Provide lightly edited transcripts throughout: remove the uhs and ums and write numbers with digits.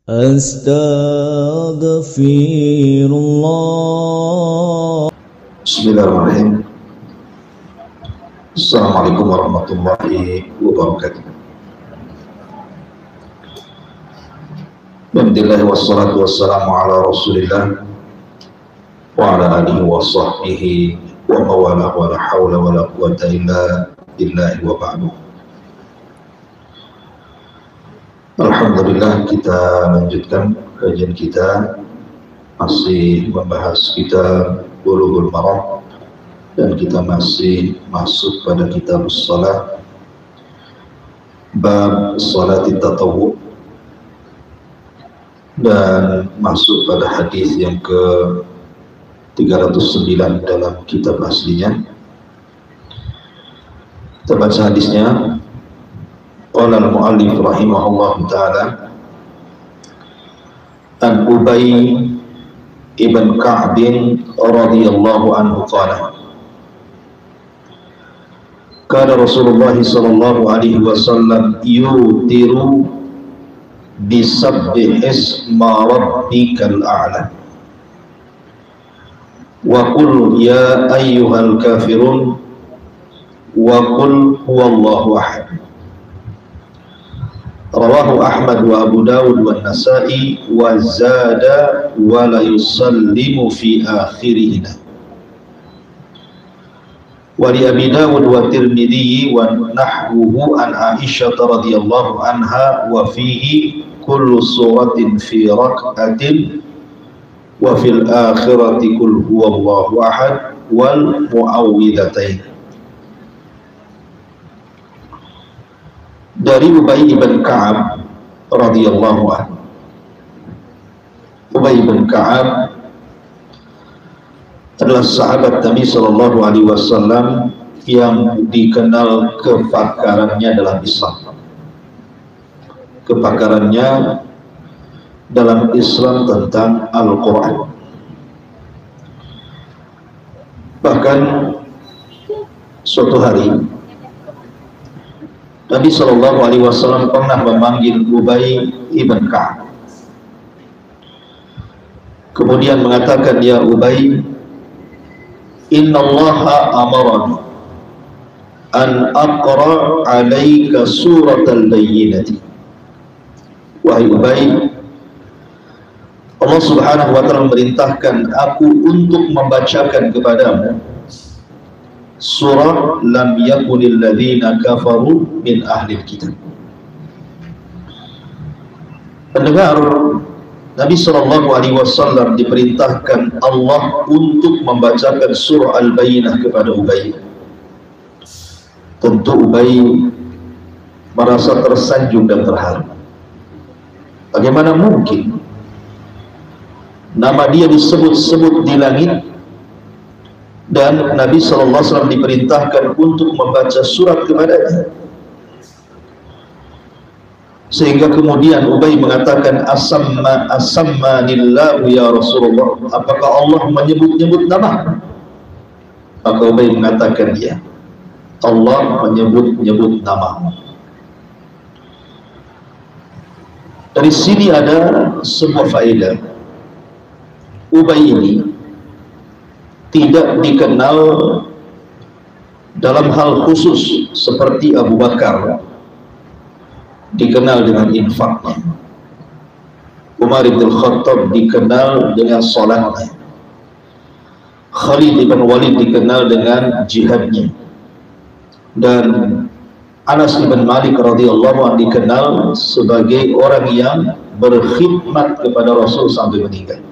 Astaghfirullah. Bismillahirrahmanirrahim. Assalamualaikum warahmatullahi wabarakatuh. Alhamdulillah wassalatu wassalamu ala Rasulillah wa ala alihi wa sahbihi wa mawala wa la hawla wa la quwwata illa billahi wa ba'du. Alhamdulillah, kita lanjutkan kajian kita, masih membahas kitab Bulughul Maram, dan kita masih masuk pada kitab shalah, bab salati tatawwu, dan masuk pada hadis yang ke 309 dalam kitab aslinya. Kita baca hadisnya. Qala al-mu'allif rahimahullah ta'ala, an Ubay ibn Ka'b radhiyallahu anhu qala, kana Rasulullah sallallahu alaihi wasallam yutiru bisabbih isma rabbikal a'la wa qul ya ayyuhal kafirun wa qul huwallahu ahad. Rawahu Ahmad wa Abu Dawud wa Nasa'i wa zada wa la yusallimu fi akhirihina. Wa li Abi Dawud wa Tirmidhi wa nahwuhu an Aisyah radhiyallahu anha wa fihi kullu suratin fi rak'atin wa fil akhirati qul huwallahu ahad wal mu'awwidhatain. Dari Ubay ibn Ka'ab radhiyallahu anhu. Ubay ibn Ka'ab adalah sahabat Nabi sallallahu alaihi wasallam yang dikenal kepakarannya dalam Islam. Kepakarannya dalam Islam tentang Al-Quran. Bahkan suatu hari Nabi sallallahu alaihi wasallam pernah memanggil Ubay ibn Ka'ab. Kemudian mengatakan, ya Ubay, innallaha amarani an aqra' alaika suratal bayyinati. Wahai Ubay, Allah subhanahu wa ta'ala memerintahkan aku untuk membacakan kepadamu surah lam yakunil ladzina kafaru min ahlil kitab. Pendengar, Nabi sallallahu alaihi wasallam diperintahkan Allah untuk membacakan surah Al-Bayyinah kepada Ubay. Tentu Ubay merasa tersanjung dan terharu. Bagaimana mungkin nama dia disebut-sebut di langit dan Nabi sallallahu alaihi wasallam diperintahkan untuk membaca surat kepadanya? Sehingga kemudian Ubay mengatakan, asammanillahu ya Rasulullah, apakah Allah menyebut-nyebut nama? Maka Ubay mengatakan, ya, Allah menyebut-nyebut nama. Dari sini ada sebuah faedah. Ubay ini tidak dikenal dalam hal khusus seperti Abu Bakar dikenal dengan infaknya, Umar bin Khattab dikenal dengan salatnya, Khalid bin Walid dikenal dengan jihadnya, dan Anas bin Malik radhiyallahu anhu dikenal sebagai orang yang berkhidmat kepada Rasul sampai meninggal.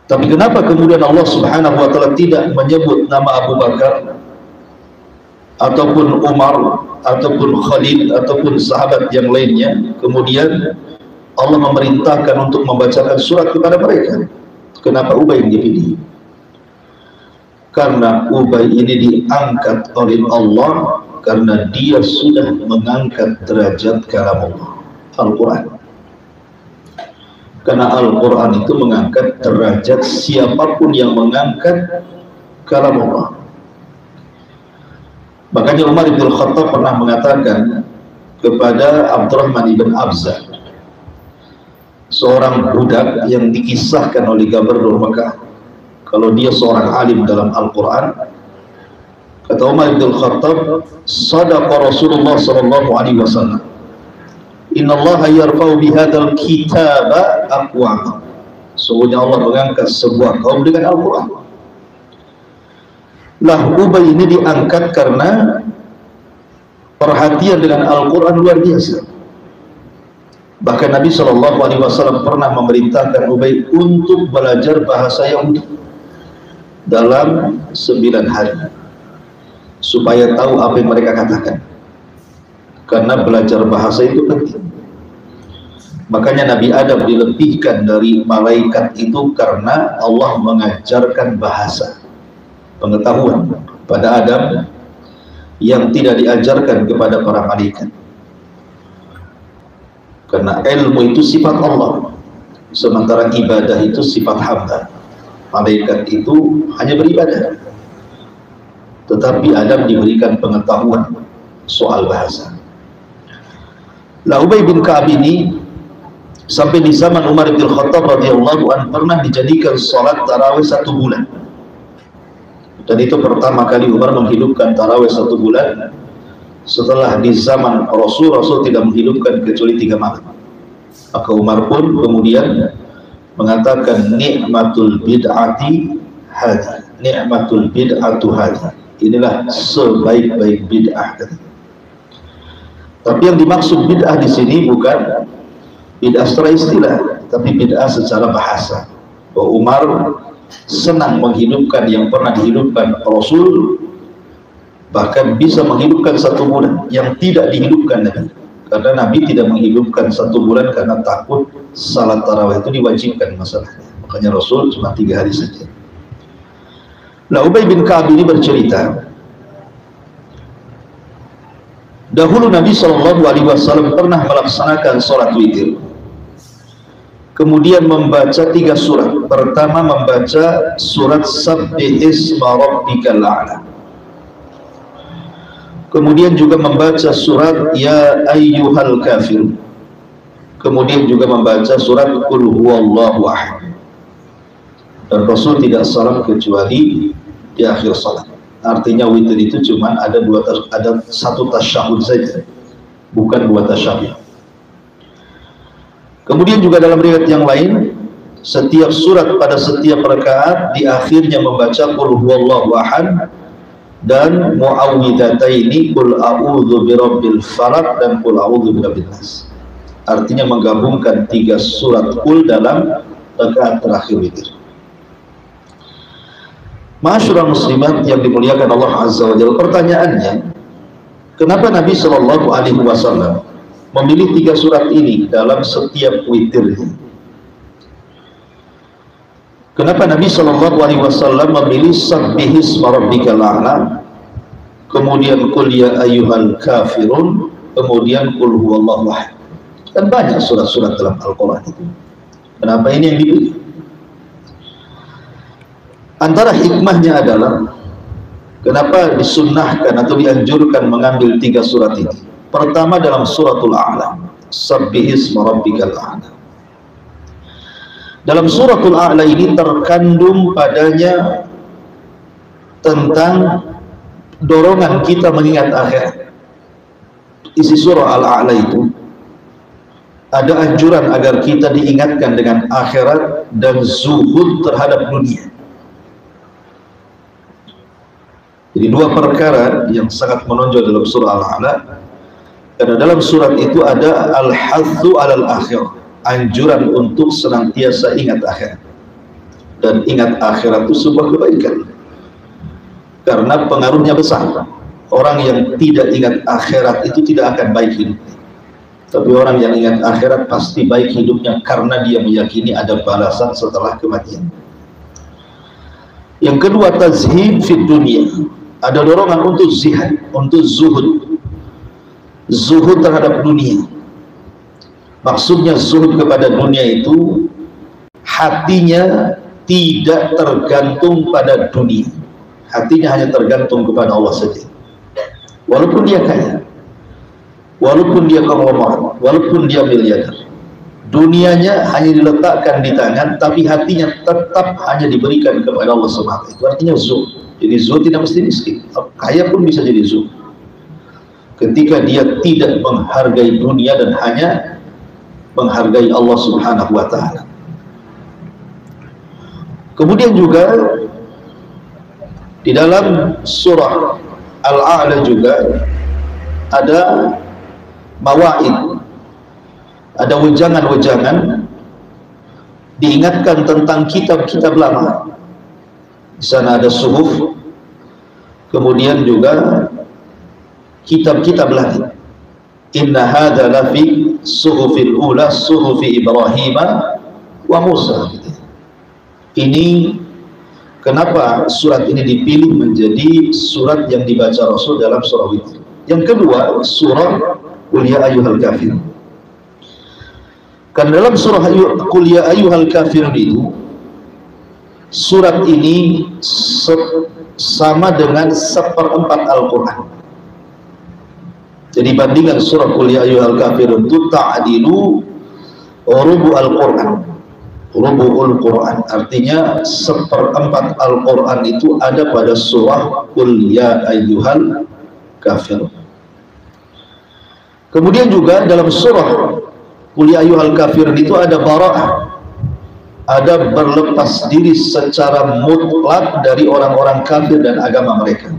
Tapi kenapa kemudian Allah subhanahu wa ta'ala tidak menyebut nama Abu Bakar ataupun Umar ataupun Khalid ataupun sahabat yang lainnya, kemudian Allah memerintahkan untuk membacakan surat kepada mereka? Kenapa Ubay yang dipilih? Karena Ubay ini diangkat oleh Allah karena dia sudah mengangkat derajat kalam Allah, Al-Quran. Karena Al-Quran itu mengangkat derajat siapapun yang mengangkat kalam Allah. Makanya Umar bin Khattab pernah mengatakan kepada Abdurrahman ibn Abza, seorang budak yang dikisahkan oleh Gubernur Mekah kalau dia seorang alim dalam Al-Quran. Kata Umar bin Khattab, sadaqa Rasulullah sallallahu alaihi wasallam, inna Allah yarfa'u bihadzal kitaba aqwam. Sesungguhnya Allah mengangkat sebuah kaum dengan Al-Quran. Lah Ubay ini diangkat karena perhatian dengan Al-Quran luar biasa. Bahkan Nabi SAW pernah memerintahkan Ubay untuk belajar bahasa Yahudi dalam 9 hari supaya tahu apa yang mereka katakan, karena belajar bahasa itu penting. Makanya Nabi Adam dilebihkan dari malaikat itu karena Allah mengajarkan bahasa, pengetahuan pada Adam yang tidak diajarkan kepada para malaikat. Karena ilmu itu sifat Allah, sementara ibadah itu sifat hamba. Malaikat itu hanya beribadah, tetapi Adam diberikan pengetahuan soal bahasa. Lah Ubay bin Ka'ab ini sampai di zaman Umar bin Khattab radhiyallahu anhu pernah dijadikan salat tarawih 1 bulan. Dan itu pertama kali Umar menghidupkan tarawih 1 bulan. Setelah di zaman Rasul tidak menghidupkan kecuali 3 malam. Maka Umar pun kemudian mengatakan nikmatul bid'ati hadi, nikmatul bid'atu hadi. Inilah sebaik-baik bid'ah. Tapi yang dimaksud bid'ah di sini bukan bid'ah secara istilah, tapi bid'ah secara bahasa. Bahwa Umar senang menghidupkan yang pernah dihidupkan Rasul, bahkan bisa menghidupkan 1 bulan yang tidak dihidupkan Nabi. Karena Nabi tidak menghidupkan 1 bulan karena takut salat tarawih itu diwajibkan masalahnya. Makanya Rasul cuma 3 hari saja. Nah, Ubay bin Ka'ab ini bercerita, dahulu Nabi SAW pernah melaksanakan sholat witir, kemudian membaca 3 surat. Pertama membaca surat Sabbih isma rabbikal a'la, kemudian juga membaca surat Ya ayyuhal kafir, kemudian juga membaca surat Qul huwallahu ahad. Dan Rasul tidak salam kecuali di akhir salat. Artinya witir itu cuma ada 1 tasyahud saja, bukan 2 tasyahud. Kemudian juga dalam riwayat yang lain, setiap surat pada setiap rakaat di akhirnya membaca Qul huwallahu ahad dan muawwidataini, Qul a'udzu birabbil falaq dan Qul a'udzu birabbin nas. Artinya menggabungkan 3 surat Qul dalam rakaat terakhir witir. Ma'asyiral muslimat yang dimuliakan Allah Azza wa Jalla, pertanyaannya, kenapa Nabi SAW memilih 3 surat ini dalam setiap witirnya? Kenapa Nabi SAW memilih Sabbih isma rabbikal a'la, kemudian Qul ya ayyuhal kafirun, kemudian Qul huwallahu ahad? Kan banyak surat-surat dalam Al-Quran itu. Kenapa ini yang dipilih? Antara hikmahnya adalah kenapa disunnahkan atau dianjurkan mengambil 3 surat ini. Pertama dalam suratul A'la, Sabbih isma rabbikal a'la. Dalam suratul A'la ini terkandung padanya tentang dorongan kita mengingat akhirat. Isi surah Al-A'la itu ada anjuran agar kita diingatkan dengan akhirat dan zuhud terhadap dunia. Jadi 2 perkara yang sangat menonjol dalam surah Al-A'la, karena dalam surat itu ada al-hathu alal akhirah, anjuran untuk senantiasa ingat akhirat. Dan ingat akhirat itu sebuah kebaikan, karena pengaruhnya besar. Orang yang tidak ingat akhirat itu tidak akan baik hidupnya. Tapi orang yang ingat akhirat pasti baik hidupnya, karena dia meyakini ada balasan setelah kematian. Yang kedua, tazhid fid dunia. Ada dorongan untuk zihad, untuk zuhud. Zuhud terhadap dunia. Maksudnya zuhud kepada dunia itu hatinya tidak tergantung pada dunia. Hatinya hanya tergantung kepada Allah saja. Walaupun dia kaya, walaupun dia konglomerat, walaupun dia miliarder, Dunianya hanya diletakkan di tangan, tapi hatinya tetap hanya diberikan kepada Allah Subhanahu wa taala. Itu artinya zuhud. Jadi zuhud tidak mesti miskin, kaya pun bisa jadi zuhud. Ketika dia tidak menghargai dunia dan hanya menghargai Allah Subhanahu wa taala. Kemudian juga di dalam surah Al-A'la juga ada mawaid, ada wejangan-wejangan, diingatkan tentang kitab-kitab lama. Di sana ada suhuf, kemudian juga kitab-kitab lagi. Inna hadza lafi suhufil ula suhufi Ibrahim wa Musa. Ini kenapa surat ini dipilih menjadi surat yang dibaca Rasul dalam surah Witir. Yang kedua, surah Qul ya ayyuhal kafirun. Karena dalam surah Qul ya ayyuhal kafirun itu, surat ini sama dengan 1/4 Al-Quran. Jadi bandingan surah Qul ya ayyuhal kafirun itu ta'dilu rubu Al-Quran. Rubu'ul Quran, artinya 1/4 Al-Quran itu ada pada surah Qul ya ayyuhal kafirun. Kemudian juga dalam surah Qul ya ayyuhal kafirun itu ada bara'ah, ada berlepas diri secara mutlak dari orang-orang kafir dan agama mereka.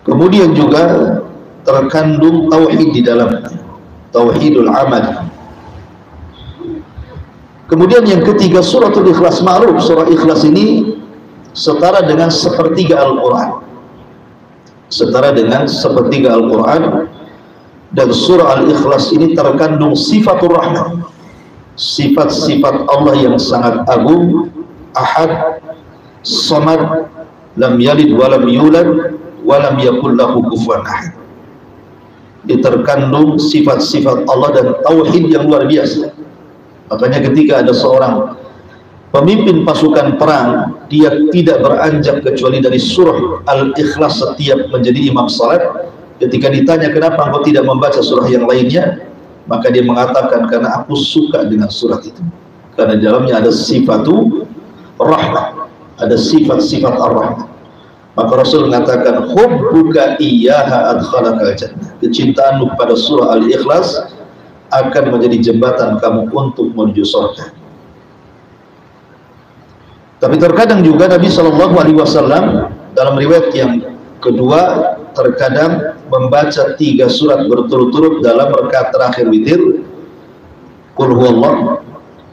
Kemudian juga terkandung tauhid di dalamnya, tauhidul amal. Kemudian yang ketiga, suratul Ikhlas. Ma'ruf, surah Ikhlas ini setara dengan 1/3 Al-Quran, setara dengan 1/3 Al-Quran. Dan surah Al-Ikhlas ini terkandung sifatul rahman, sifat-sifat Allah yang sangat agung, ahad, samad, lam yalid walam yulad walam yakul lahu kufuwan ahad. Terkandung sifat-sifat Allah dan tauhid yang luar biasa. Makanya ketika ada seorang pemimpin pasukan perang, dia tidak beranjak kecuali dari surah Al-Ikhlas setiap menjadi imam salat. Ketika ditanya kenapa engkau tidak membaca surah yang lainnya, maka dia mengatakan karena aku suka dengan surat itu, karena di dalamnya ada sifatu rahmah, ada sifat-sifat ar-rahmah. Maka Rasul mengatakan hubbuka iyyaha adkhalakal jannah, kecintaanmu kepada surah Al-Ikhlas akan menjadi jembatan kamu untuk menuju surga. Tapi terkadang juga Nabi SAW dalam riwayat yang kedua terkadang membaca 3 surat berturut-turut dalam rakaat terakhir witir, Qul huwallah,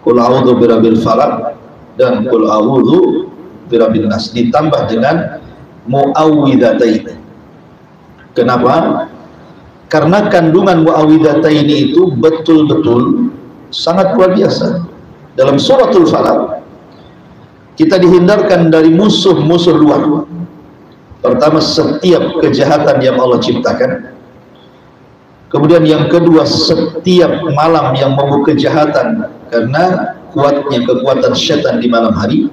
Qul a'udzu birabbil falaq, dan Qul a'udzu birabbin nas, ditambah dengan muawwidzatain. Kenapa? Karena kandungan muawwidataini itu betul-betul sangat luar biasa. Dalam suratul Falaq kita dihindarkan dari musuh-musuh luar. Pertama, setiap kejahatan yang Allah ciptakan. Kemudian yang kedua, setiap malam yang membawa kejahatan karena kuatnya kekuatan syaitan di malam hari.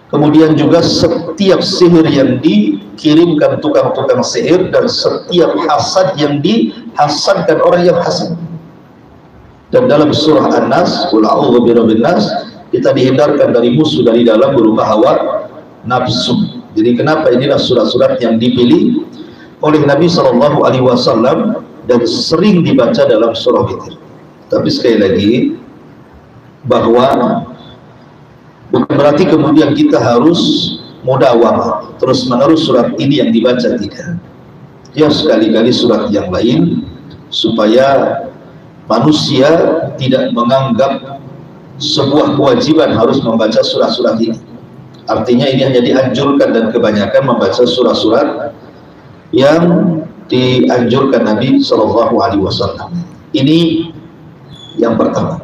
Kemudian juga setiap sihir yang dikirimkan tukang-tukang sihir, dan setiap hasad yang dihasadkan orang yang hasad. Dan dalam surah An-Nas, Qul a'udzu birabbin nas, kita dihindarkan dari musuh dari dalam berupa hawa nafsu. Jadi kenapa inilah surat-surat yang dipilih oleh Nabi SAW dan sering dibaca dalam surah Witir. Tapi sekali lagi, bahwa bukan berarti kemudian kita harus mudawamah terus menerus surat ini yang dibaca, tidak. Ya, sekali-kali surat yang lain, supaya manusia tidak menganggap sebuah kewajiban harus membaca surat-surat ini. Artinya ini hanya dianjurkan, dan kebanyakan membaca surat-surat yang dianjurkan Nabi SAW. Ini yang pertama.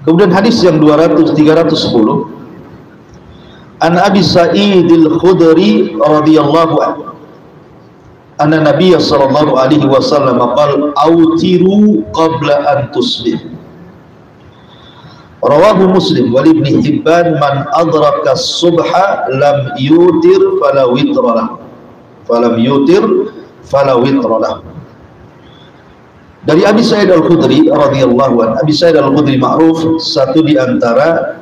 Kemudian hadis yang 310, An Abi Sa'idil Khudri radhiyallahu anhu, anna Nabiy sallallahu alaihi wasallam qala autiru qabla an tusbih. Rawahu Muslim wal Ibnu Hibban, man adraka as-subha lam yutir fala witra lahu, falam yutir fala witra lahu. Dari Abi Sa'id Al-Khudri radhiyallahu anhu. Abi Sa'id Al-Khudri ma'ruf satu di antara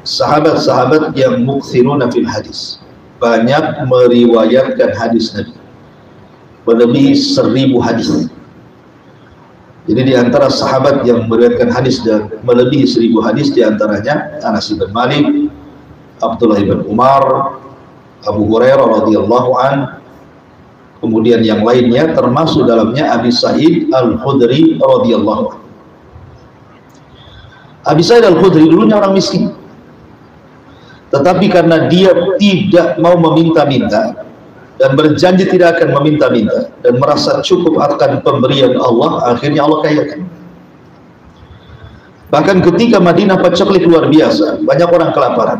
sahabat-sahabat yang mukthiruna fil hadis, banyak meriwayatkan hadis Nabi, melebihi 1000 hadis. Jadi di antara sahabat yang meriwayatkan hadis dan melebihi 1000 hadis, di antaranya Anas bin Malik, Abdullah bin Umar, Abu Hurairah radhiyallahu anhu, kemudian yang lainnya, termasuk dalamnya Abi Sa'id Al-Khudri radhiyallahu anhu. Abi Sa'id Al-Khudri dulunya orang miskin, tetapi karena dia tidak mau meminta-minta dan berjanji tidak akan meminta-minta dan merasa cukup akan pemberian Allah, akhirnya Allah kayakan. Bahkan ketika Madinah paceklik luar biasa, banyak orang kelaparan,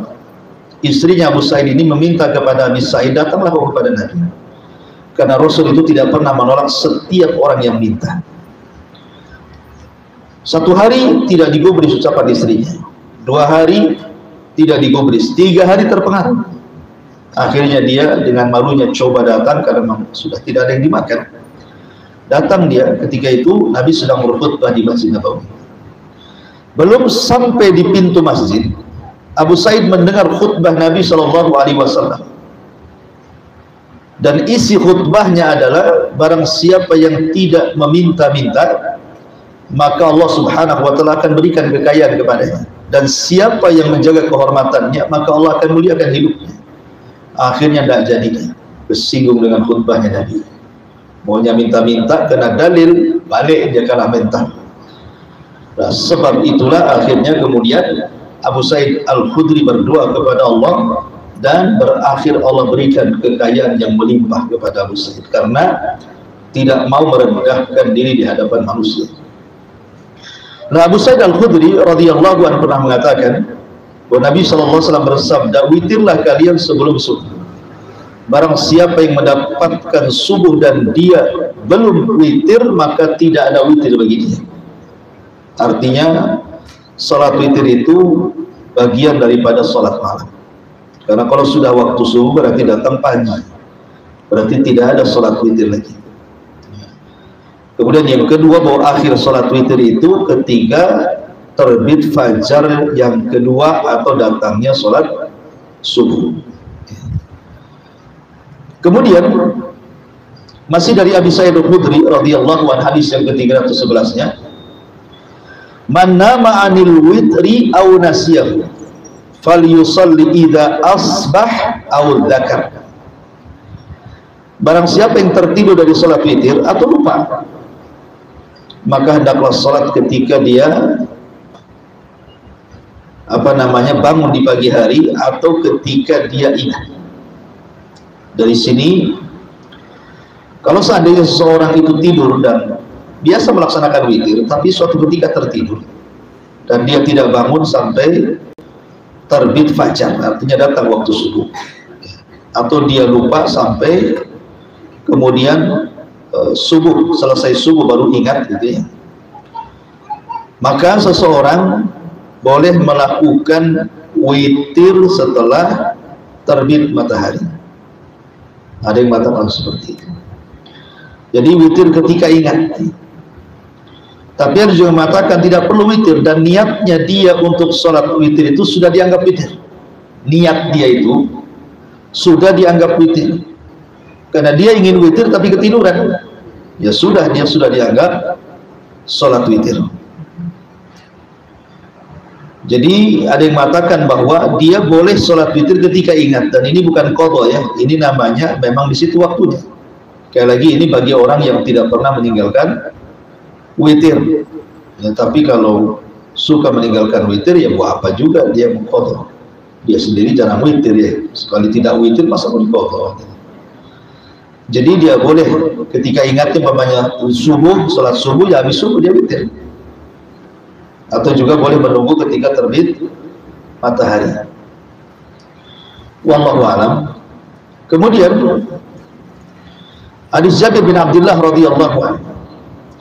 istrinya Abu Sa'id ini meminta kepada Abi Sa'id, datanglah kepada Nabi, karena Rasul itu tidak pernah menolak setiap orang yang minta. Satu hari tidak digubris ucapan istrinya, 2 hari tidak digubris, 3 hari terpengaruh. Akhirnya dia dengan malunya coba datang, karena sudah tidak ada yang dimakan. Datang dia, ketika itu Nabi sedang berkhutbah di Masjid Nabawi. Belum sampai di pintu masjid, Abu Sa'id mendengar khutbah Nabi SAW. Dan isi khutbahnya adalah, barang siapa yang tidak meminta-minta, maka Allah Subhanahu wa ta'ala akan berikan kekayaan kepadanya, dan siapa yang menjaga kehormatannya, maka Allah akan muliakan hidupnya. Akhirnya tidak jadi, bersinggung dengan khutbahnya Nabi, maunya minta-minta, kena dalil, balik dia kalah mental. Nah, sebab itulah akhirnya kemudian Abu Sa'id Al-Khudri berdoa kepada Allah, dan berakhir Allah berikan kekayaan yang melimpah kepada Abu Sa'id, karena tidak mau merendahkan diri di hadapan manusia. Nah, Abu Sa'id Al-Khudri radhiyallahu anhu pernah mengatakan bahwa Nabi SAW bersabda, witirlah kalian sebelum subuh. Barang siapa yang mendapatkan subuh dan dia belum witir, maka tidak ada witir bagi dia. Artinya salat witir itu bagian daripada salat malam. Karena kalau sudah waktu subuh berarti datang pagi, berarti tidak ada salat witir lagi. Kemudian yang kedua, bahwa akhir salat witir itu ketika terbit fajar yang kedua atau datangnya salat subuh. Kemudian masih dari Abi Sa'id Al-Khudri radhiyallahu anhu, hadis yang ke-311-nya, man nama anil witri aw nasiyahu falyusalli idza asbah aw dzakar. Barang siapa yang tertidur dari salat witir atau lupa, maka hendaklah salat ketika dia bangun di pagi hari atau ketika dia ingat. Dari sini, kalau seandainya seseorang itu tidur dan biasa melaksanakan witir, tapi suatu ketika tertidur dan dia tidak bangun sampai terbit fajar, artinya datang waktu subuh, atau dia lupa sampai kemudian selesai subuh baru ingat, gitu ya, maka seseorang boleh melakukan witir setelah terbit matahari. Ada yang mengatakan seperti itu. Jadi witir ketika ingat. Tapi ada juga mengatakan tidak perlu witir, dan niatnya dia untuk sholat witir itu sudah dianggap witir. Niat dia itu sudah dianggap witir, karena dia ingin witir tapi ketiduran, ya sudah, dia sudah dianggap sholat witir. Jadi ada yang mengatakan bahwa dia boleh sholat witir ketika ingat, dan ini bukan qadha ya, ini namanya memang di situ waktunya. Sekali lagi, ini bagi orang yang tidak pernah meninggalkan witir ya, tapi kalau suka meninggalkan witir, ya buat apa juga dia qadha. Dia sendiri jarang witir ya, sekali tidak witir masa mau qadha. Jadi dia boleh ketika ingatnya umpamanya subuh, sholat subuh, ya habis subuh dia witir. Atau juga boleh menunggu ketika terbit matahari. Wallahu a'lam. Kemudian hadis Jabir bin Abdullah radhiyallahu anhu,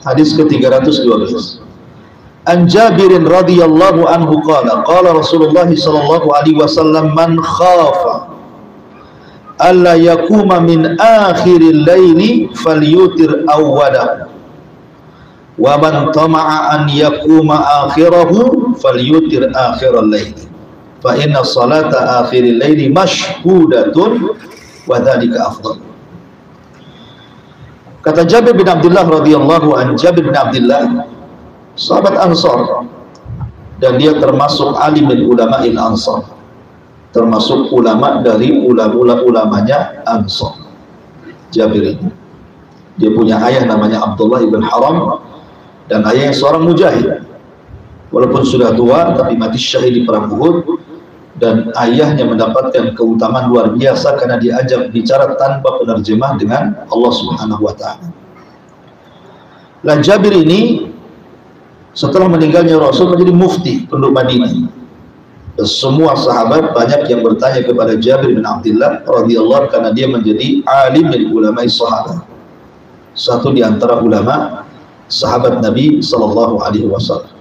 hadis ke-312. An Jabirin radhiyallahu anhu qala qala Rasulullah sallallahu alaihi wasallam, man khafa alla yakuma min akhiril laili falyutir awwalahu wa man tama'a an yaquma akhirahu falyutir akhiral laili fa inna salata akhiril laili mashhudatun wa dzalika afdal. Kata Jabir bin Abdullah radhiyallahu an, Jabir bin Abdullah sahabat Ansar, dan dia termasuk alim min ulama'il Ansar, termasuk ulama dari ulamanya Ansar. Jabir ini, dia punya ayah namanya Abdullah ibn Haram, dan ayahnya seorang mujahid, walaupun sudah tua tapi mati syahid di perang Uhud, dan ayahnya mendapatkan keutamaan luar biasa karena diajak bicara tanpa penerjemah dengan Allah Subhanahu wa taala. Dan Jabir ini setelah meninggalnya Rasul menjadi mufti penduduk Madinah. Dan semua sahabat banyak yang bertanya kepada Jabir bin Abdullah radhiyallahu karena dia menjadi alim dari ulama sahabat. Satu di antara ulama sahabat Nabi sallallahu alaihi wasallam.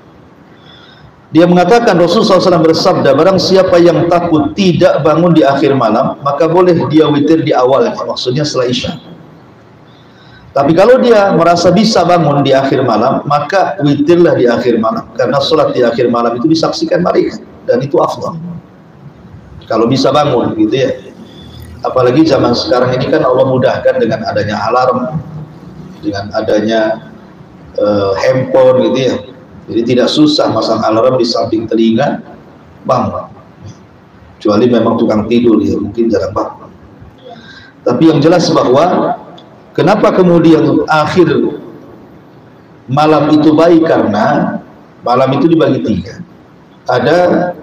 Dia mengatakan Rasulullah SAW bersabda, barang siapa yang takut tidak bangun di akhir malam, maka boleh dia witir di awal, maksudnya setelah Isya. Tapi kalau dia merasa bisa bangun di akhir malam, maka witirlah di akhir malam, karena sholat di akhir malam itu disaksikan malaikat, dan itu afdal kalau bisa bangun, gitu ya. Apalagi zaman sekarang ini kan Allah mudahkan dengan adanya alarm, dengan adanya handphone, gitu ya. Jadi tidak susah masang alarm di samping telinga, bangun. Kecuali memang tukang tidur, ya mungkin jarang bangun. Tapi yang jelas bahwa kenapa kemudian akhir malam itu baik, karena malam itu dibagi tiga. Ada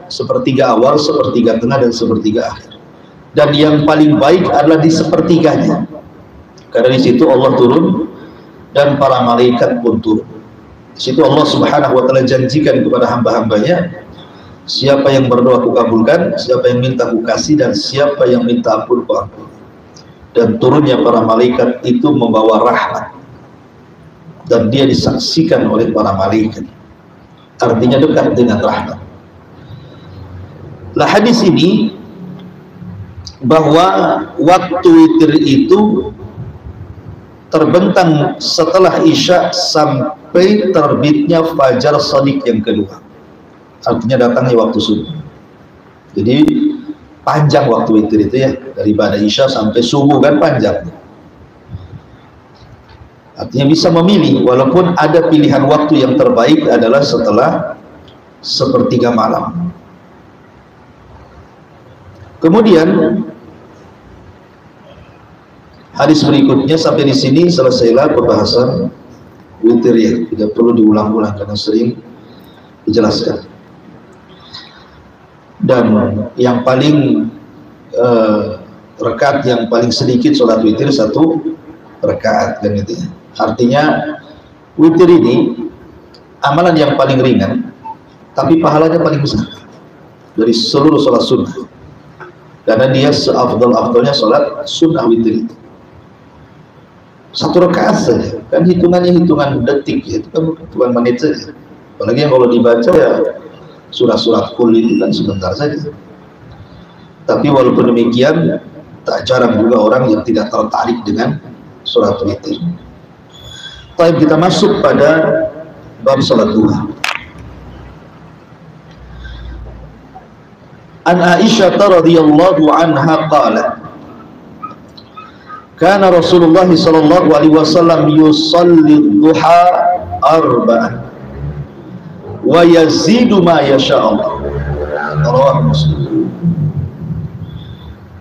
sepertiga awal, sepertiga tengah, dan sepertiga akhir. Dan yang paling baik adalah di sepertiganya, karena di situ Allah turun dan para malaikat pun turun. Di situ Allah Subhanahu wa taala janjikan kepada hamba-hambanya, siapa yang berdoa ku kabulkan, siapa yang minta ku kasih, dan siapa yang minta ampun ku ampun. Dan turunnya para malaikat itu membawa rahmat, dan dia disaksikan oleh para malaikat, artinya dekat dengan rahmat. Lah hadis ini bahwa waktu witir itu terbentang setelah Isya sampai terbitnya fajar shadiq yang kedua, artinya datangnya waktu subuh. Jadi panjang waktu witir itu ya, daripada Isya sampai subuh kan panjang. Artinya bisa memilih, walaupun ada pilihan waktu yang terbaik adalah setelah sepertiga malam. Kemudian hadis berikutnya, sampai di sini selesailah pembahasan witir ya, tidak perlu diulang-ulang karena sering dijelaskan. Dan yang paling rakaat yang paling sedikit sholat witir 1 rakaat kan gitu ya. Artinya witir ini amalan yang paling ringan tapi pahalanya paling besar dari seluruh sholat sunnah, karena dia seafdal-afdalnya sholat sunnah witir itu. 1 rakaat saja kan hitungannya hitungan detik ya, itu kan hitungan menit saja. Apalagi yang kalau dibaca ya surat-surat kul itu kan sebentar saja. Tapi walaupun demikian, tak jarang juga orang yang tidak tertarik dengan sholat witir. Baik, kita masuk pada bab sholat duha. An Aisyah radhiyallahu anha qalat, kana Rasulullah sallallahu alaihi wasallam yusalli duha arba'an wa yazidu ma yasha Allah. Rawahu Muslim.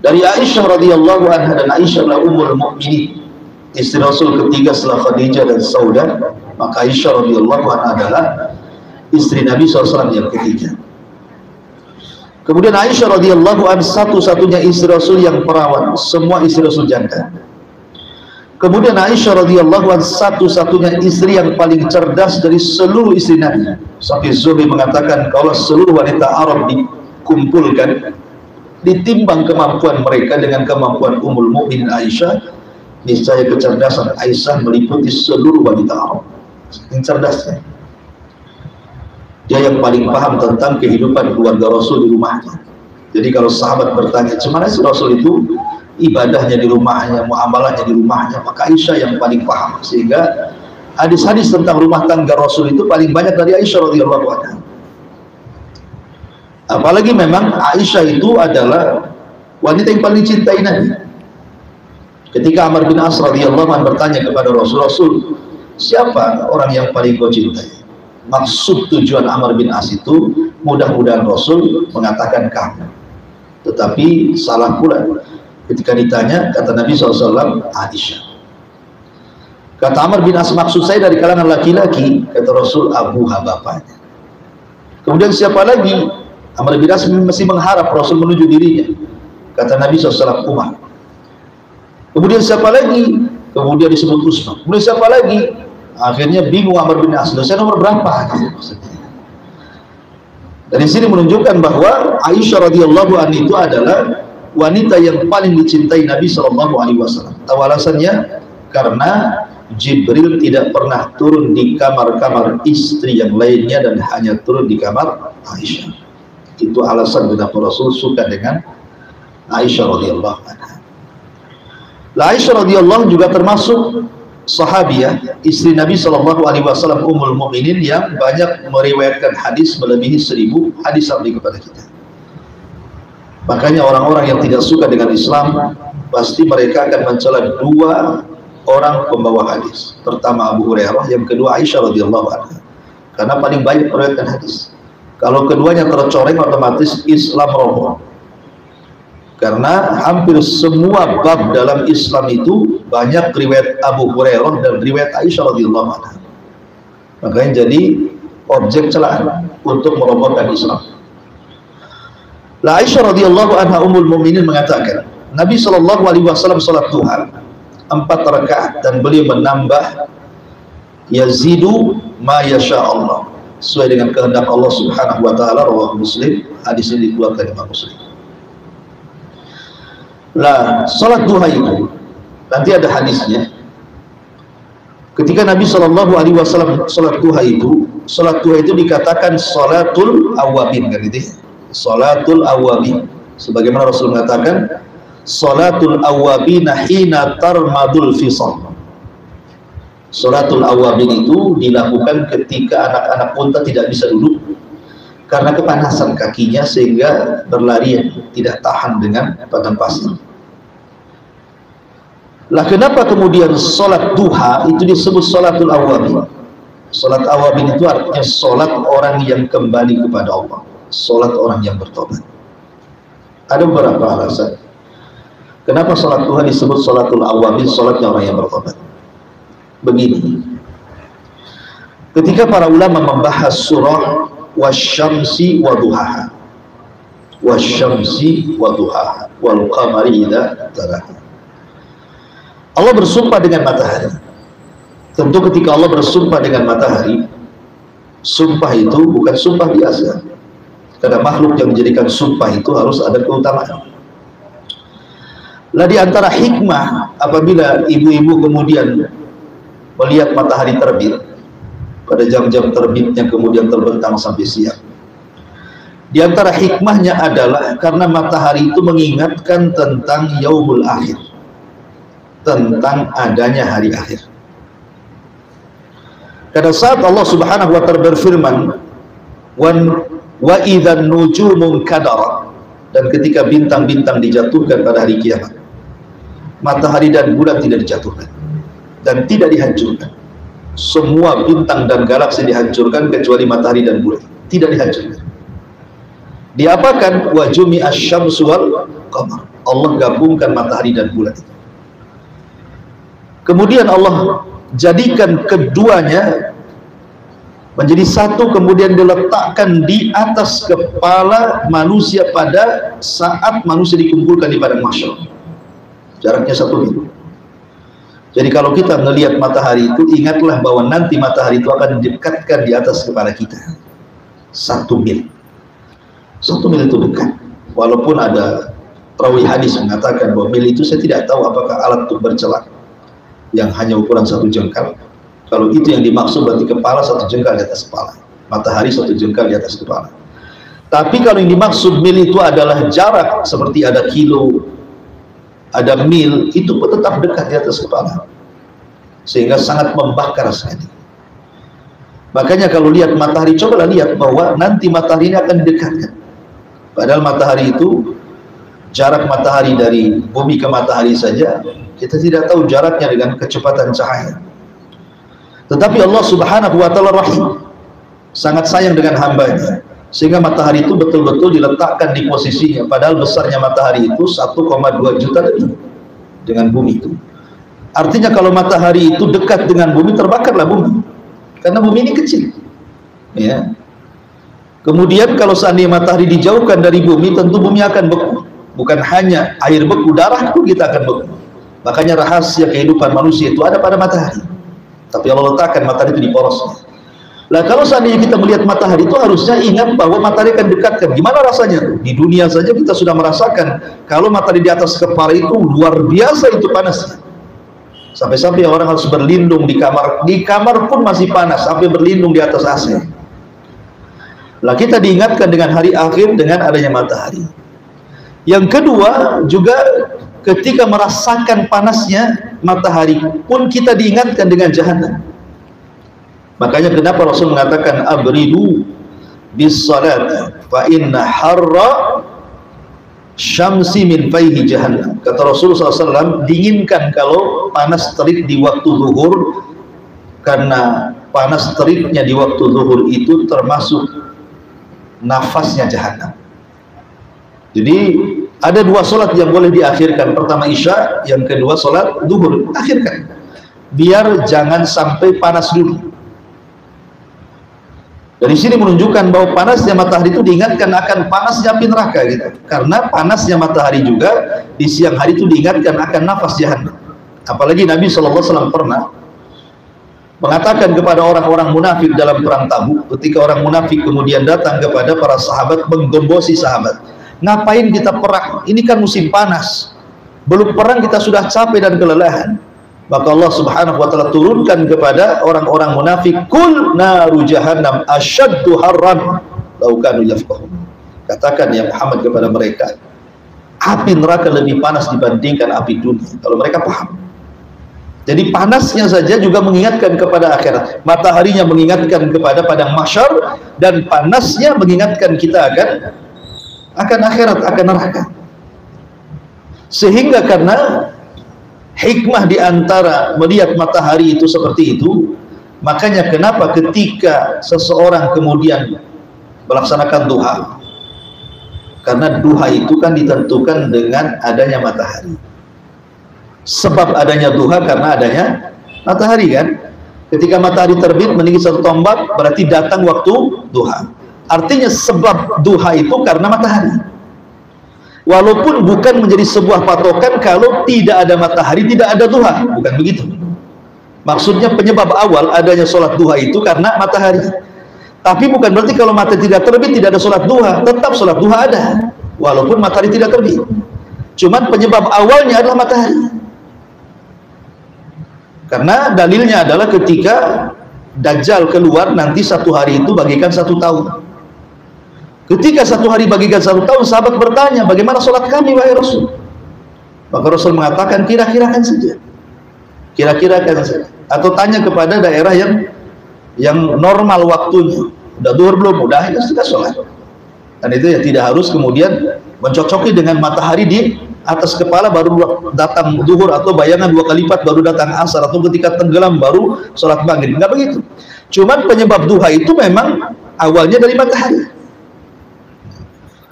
Dari Aisyah radhiyallahu anha, dan Aisyah adalah ummul mukminin, istri Rasul ketiga setelah Khadijah dan Saudah, maka Aisyah radhiyallahu anha adalah istri Nabi SAW yang ketiga. Kemudian Aisyah radhiyallahu anha satu-satunya istri Rasul yang perawan, semua istri Rasul janda. Kemudian Aisyah radhiyallahu anha satu-satunya istri yang paling cerdas dari seluruh istri Nabi. Sampai Zuhri mengatakan kalau seluruh wanita Arab dikumpulkan, ditimbang kemampuan mereka dengan kemampuan Ummul Mukminin Aisyah, niscaya kecerdasan Aisyah meliputi seluruh wanita Arab. Yang cerdasnya, dia yang paling paham tentang kehidupan keluarga Rasul di rumahnya. Jadi kalau sahabat bertanya, gimana sih Rasul itu ibadahnya di rumahnya, muamalahnya di rumahnya, maka Aisyah yang paling paham, sehingga hadis-hadis tentang rumah tangga Rasul itu paling banyak dari Aisyah radhiyallahu anha. Apalagi memang Aisyah itu adalah wanita yang paling dicintai Nabi. Ketika Amr bin As radhiyallahu anhu bertanya kepada Rasul, siapa orang yang paling kau cintai? Maksud tujuan Amr bin As itu mudah-mudahan Rasul mengatakan kamu. Tetapi salah pula. Ketika ditanya, kata Nabi SAW, Aisyah. Kata Amr bin As, maksud saya dari kalangan laki-laki. Kata Rasul, abuha bapaknya. Kemudian siapa lagi? Amr bin As masih mengharap Rasul menuju dirinya. Kata Nabi SAW, Umar. Kemudian siapa lagi? Kemudian disebut Utsman. Kemudian siapa lagi? Akhirnya bingung Amr bin As. Saya nomor berapa? Dari sini menunjukkan bahwa Aisyah radhiyallahu anha itu adalah wanita yang paling dicintai Nabi SAW. Tahu alasannya? Karena Jibril tidak pernah turun di kamar-kamar istri yang lainnya dan hanya turun di kamar Aisyah. Itu alasan kenapa Rasul suka dengan Aisyah radhiyallahu anha. Aisyah radhiyallahu juga termasuk sahabiah, istri Nabi SAW, Ummul Mukminin, yang banyak meriwayatkan hadis melebihi 1000 hadis sampai kepada kita. Makanya orang-orang yang tidak suka dengan Islam pasti mereka akan mencela dua orang pembawa hadis. Pertama Abu Hurairah, yang kedua Aisyah radhiyallahu anha. Karena paling banyak meriwayatkan hadis. Kalau keduanya tercoreng, otomatis Islam roboh. Karena hampir semua bab dalam Islam itu banyak riwayat Abu Hurairah dan riwayat Aisyah radhiyallahu anha. Makanya jadi objek celaan untuk merobohkan Islam. Aisyah radhiyallahu anha Ummul Mukminin mengatakan, Nabi SAW salat duha 4 rakaat dan beliau menambah yazidu ma yasha Allah, sesuai dengan kehendak Allah Subhanahu wa taala. Rawahu Muslim. Hadis ini dikeluarkan Imam Muslim. Salat duha itu nanti ada hadisnya. Ketika Nabi SAW salat duha itu dikatakan salatul awabin, kan itu? Salatul awabin. Sebagaimana Rasul mengatakan, salatul awabin hina tarmadul fisal. Salatul awabin itu dilakukan ketika anak-anak unta tidak bisa duduk karena kepanasan kakinya sehingga berlarian, tidak tahan dengan padang pasir. Kenapa kemudian salat duha itu disebut salatul awabin? Salat awabin itu artinya salat orang yang kembali kepada Allah, salat orang yang bertobat. Ada beberapa alasan kenapa salat duha disebut salatul awabin, salatnya orang yang bertobat. Begini, ketika para ulama membahas surah wasyamsi wa duhaha, wasyamsi wa duhaha wal qamari idza talaha, Allah bersumpah dengan matahari. Tentu ketika Allah bersumpah dengan matahari, sumpah itu bukan sumpah biasa, karena makhluk yang menjadikan sumpah itu harus ada keutamaan. Di antara hikmah apabila ibu-ibu kemudian melihat matahari terbit pada jam-jam terbitnya kemudian terbentang sampai siang, di antara hikmahnya adalah karena matahari itu mengingatkan tentang yaumul akhir, tentang adanya hari akhir. Pada saat Allah Subhanahu wa ta'ala berfirman, wa idzan nujumun kadara, dan ketika bintang-bintang dijatuhkan pada hari kiamat, matahari dan bulan tidak dijatuhkan dan tidak dihancurkan. Semua bintang dan galaksi dihancurkan kecuali matahari dan bulan, tidak dihancurkan. Diapakan? Wa jumi'asy syamsu wal qamar. Allah gabungkan matahari dan bulan itu. Kemudian Allah jadikan keduanya menjadi satu, kemudian diletakkan di atas kepala manusia pada saat manusia dikumpulkan di padang mahsyar. Jaraknya 1 mil. Jadi kalau kita melihat matahari itu, ingatlah bahwa nanti matahari itu akan didekatkan di atas kepala kita 1 mil. 1 mil itu dekat. Walaupun ada perawi hadis mengatakan bahwa mil itu, saya tidak tahu apakah alat untuk bercelak yang hanya ukuran 1 jengkal. Kalau itu yang dimaksud, berarti kepala 1 jengkal di atas kepala, matahari 1 jengkal di atas kepala. Tapi kalau yang dimaksud mil itu adalah jarak, seperti ada kilo, ada mil, itu tetap dekat di atas kepala. sehingga sangat membakar sekali. Makanya kalau lihat matahari, cobalah lihat bahwa nanti matahari ini akan didekatkan. Padahal matahari itu, jarak matahari dari bumi ke matahari saja kita tidak tahu jaraknya dengan kecepatan cahaya. Tetapi Allah Subhanahu wa Ta'ala rahim, sangat sayang dengan hambanya, sehingga matahari itu betul-betul diletakkan di posisinya. Padahal besarnya matahari itu 1,2 juta lebih dengan bumi itu. Artinya kalau matahari itu dekat dengan bumi, terbakarlah bumi, karena bumi ini kecil, ya. Kemudian kalau seandainya matahari dijauhkan dari bumi, tentu bumi akan beku. Bukan hanya air beku, darah pun kita akan beku. Makanya rahasia kehidupan manusia itu ada pada matahari. Tapi Allah letakkan matahari itu di porosnya. Nah, kalau seandainya kita melihat matahari itu, harusnya ingat bahwa matahari akan dekatkan. Gimana rasanya? Di dunia saja kita sudah merasakan kalau matahari di atas kepala itu luar biasa itu panasnya. Sampai-sampai orang harus berlindung di kamar. Di kamar pun masih panas, sampai berlindung di atas AC. Lah kita diingatkan dengan hari akhir dengan adanya matahari. Yang kedua juga, ketika merasakan panasnya matahari pun kita diingatkan dengan jahannam. Makanya kenapa Rasul mengatakan abridu bis salat fa inna harra syamsi min faihi jahannam. Kata Rasulullah SAW, dinginkan kalau panas terik di waktu zuhur, karena panas teriknya di waktu zuhur itu termasuk nafasnya jahannam. Jadi ada dua solat yang boleh diakhirkan, pertama isya, yang kedua solat zuhur. Akhirkan, biar jangan sampai panas dulu. Dari sini menunjukkan bahwa panasnya matahari itu diingatkan akan panasnya api neraka gitu. Karena panasnya matahari juga di siang hari itu diingatkan akan nafas jahannam. Apalagi Nabi SAW pernah mengatakan kepada orang-orang munafik dalam perang Tabuk, ketika orang munafik kemudian datang kepada para sahabat menggombosi sahabat, ngapain kita perang? Ini kan musim panas, belum perang kita sudah capek dan kelelahan. Maka Allah Subhanahu wa Ta'ala turunkan kepada orang-orang munafik, kul naru jahannam asyaddu harran law kanu yafqahun. Katakan ya Muhammad kepada mereka, api neraka lebih panas dibandingkan api dunia, kalau mereka paham. Jadi panasnya saja juga mengingatkan kepada akhirat, mataharinya mengingatkan kepada padang mahsyar, dan panasnya mengingatkan kita akan akhirat, akan neraka. Sehingga karena hikmah di antara melihat matahari itu seperti itu, makanya kenapa ketika seseorang kemudian melaksanakan duha, karena duha itu kan ditentukan dengan adanya matahari. Sebab adanya duha karena adanya matahari kan. Ketika matahari terbit meninggi satu tombak, berarti datang waktu duha. Artinya sebab duha itu karena matahari. Walaupun bukan menjadi sebuah patokan kalau tidak ada matahari tidak ada duha, bukan begitu. Maksudnya penyebab awal adanya sholat duha itu karena matahari. Tapi bukan berarti kalau matahari tidak terbit tidak ada sholat duha, tetap sholat duha ada walaupun matahari tidak terbit. Cuman penyebab awalnya adalah matahari. Karena dalilnya adalah ketika Dajjal keluar nanti satu hari itu bagikan 1 tahun. Ketika 1 hari bagikan 1 tahun, sahabat bertanya, bagaimana sholat kami wahai Rasul? Maka Rasul mengatakan, kira-kirakan saja. Kira-kirakan saja. Atau tanya kepada daerah yang normal waktunya. Udah duhur belum? Udah, ya sudah sholat. Dan itu ya tidak harus kemudian mencocoki dengan matahari di atas kepala baru datang duhur, atau bayangan 2 kali lipat baru datang asar, atau ketika tenggelam baru sholat maghrib. Enggak begitu. Cuman penyebab duha itu memang awalnya dari matahari.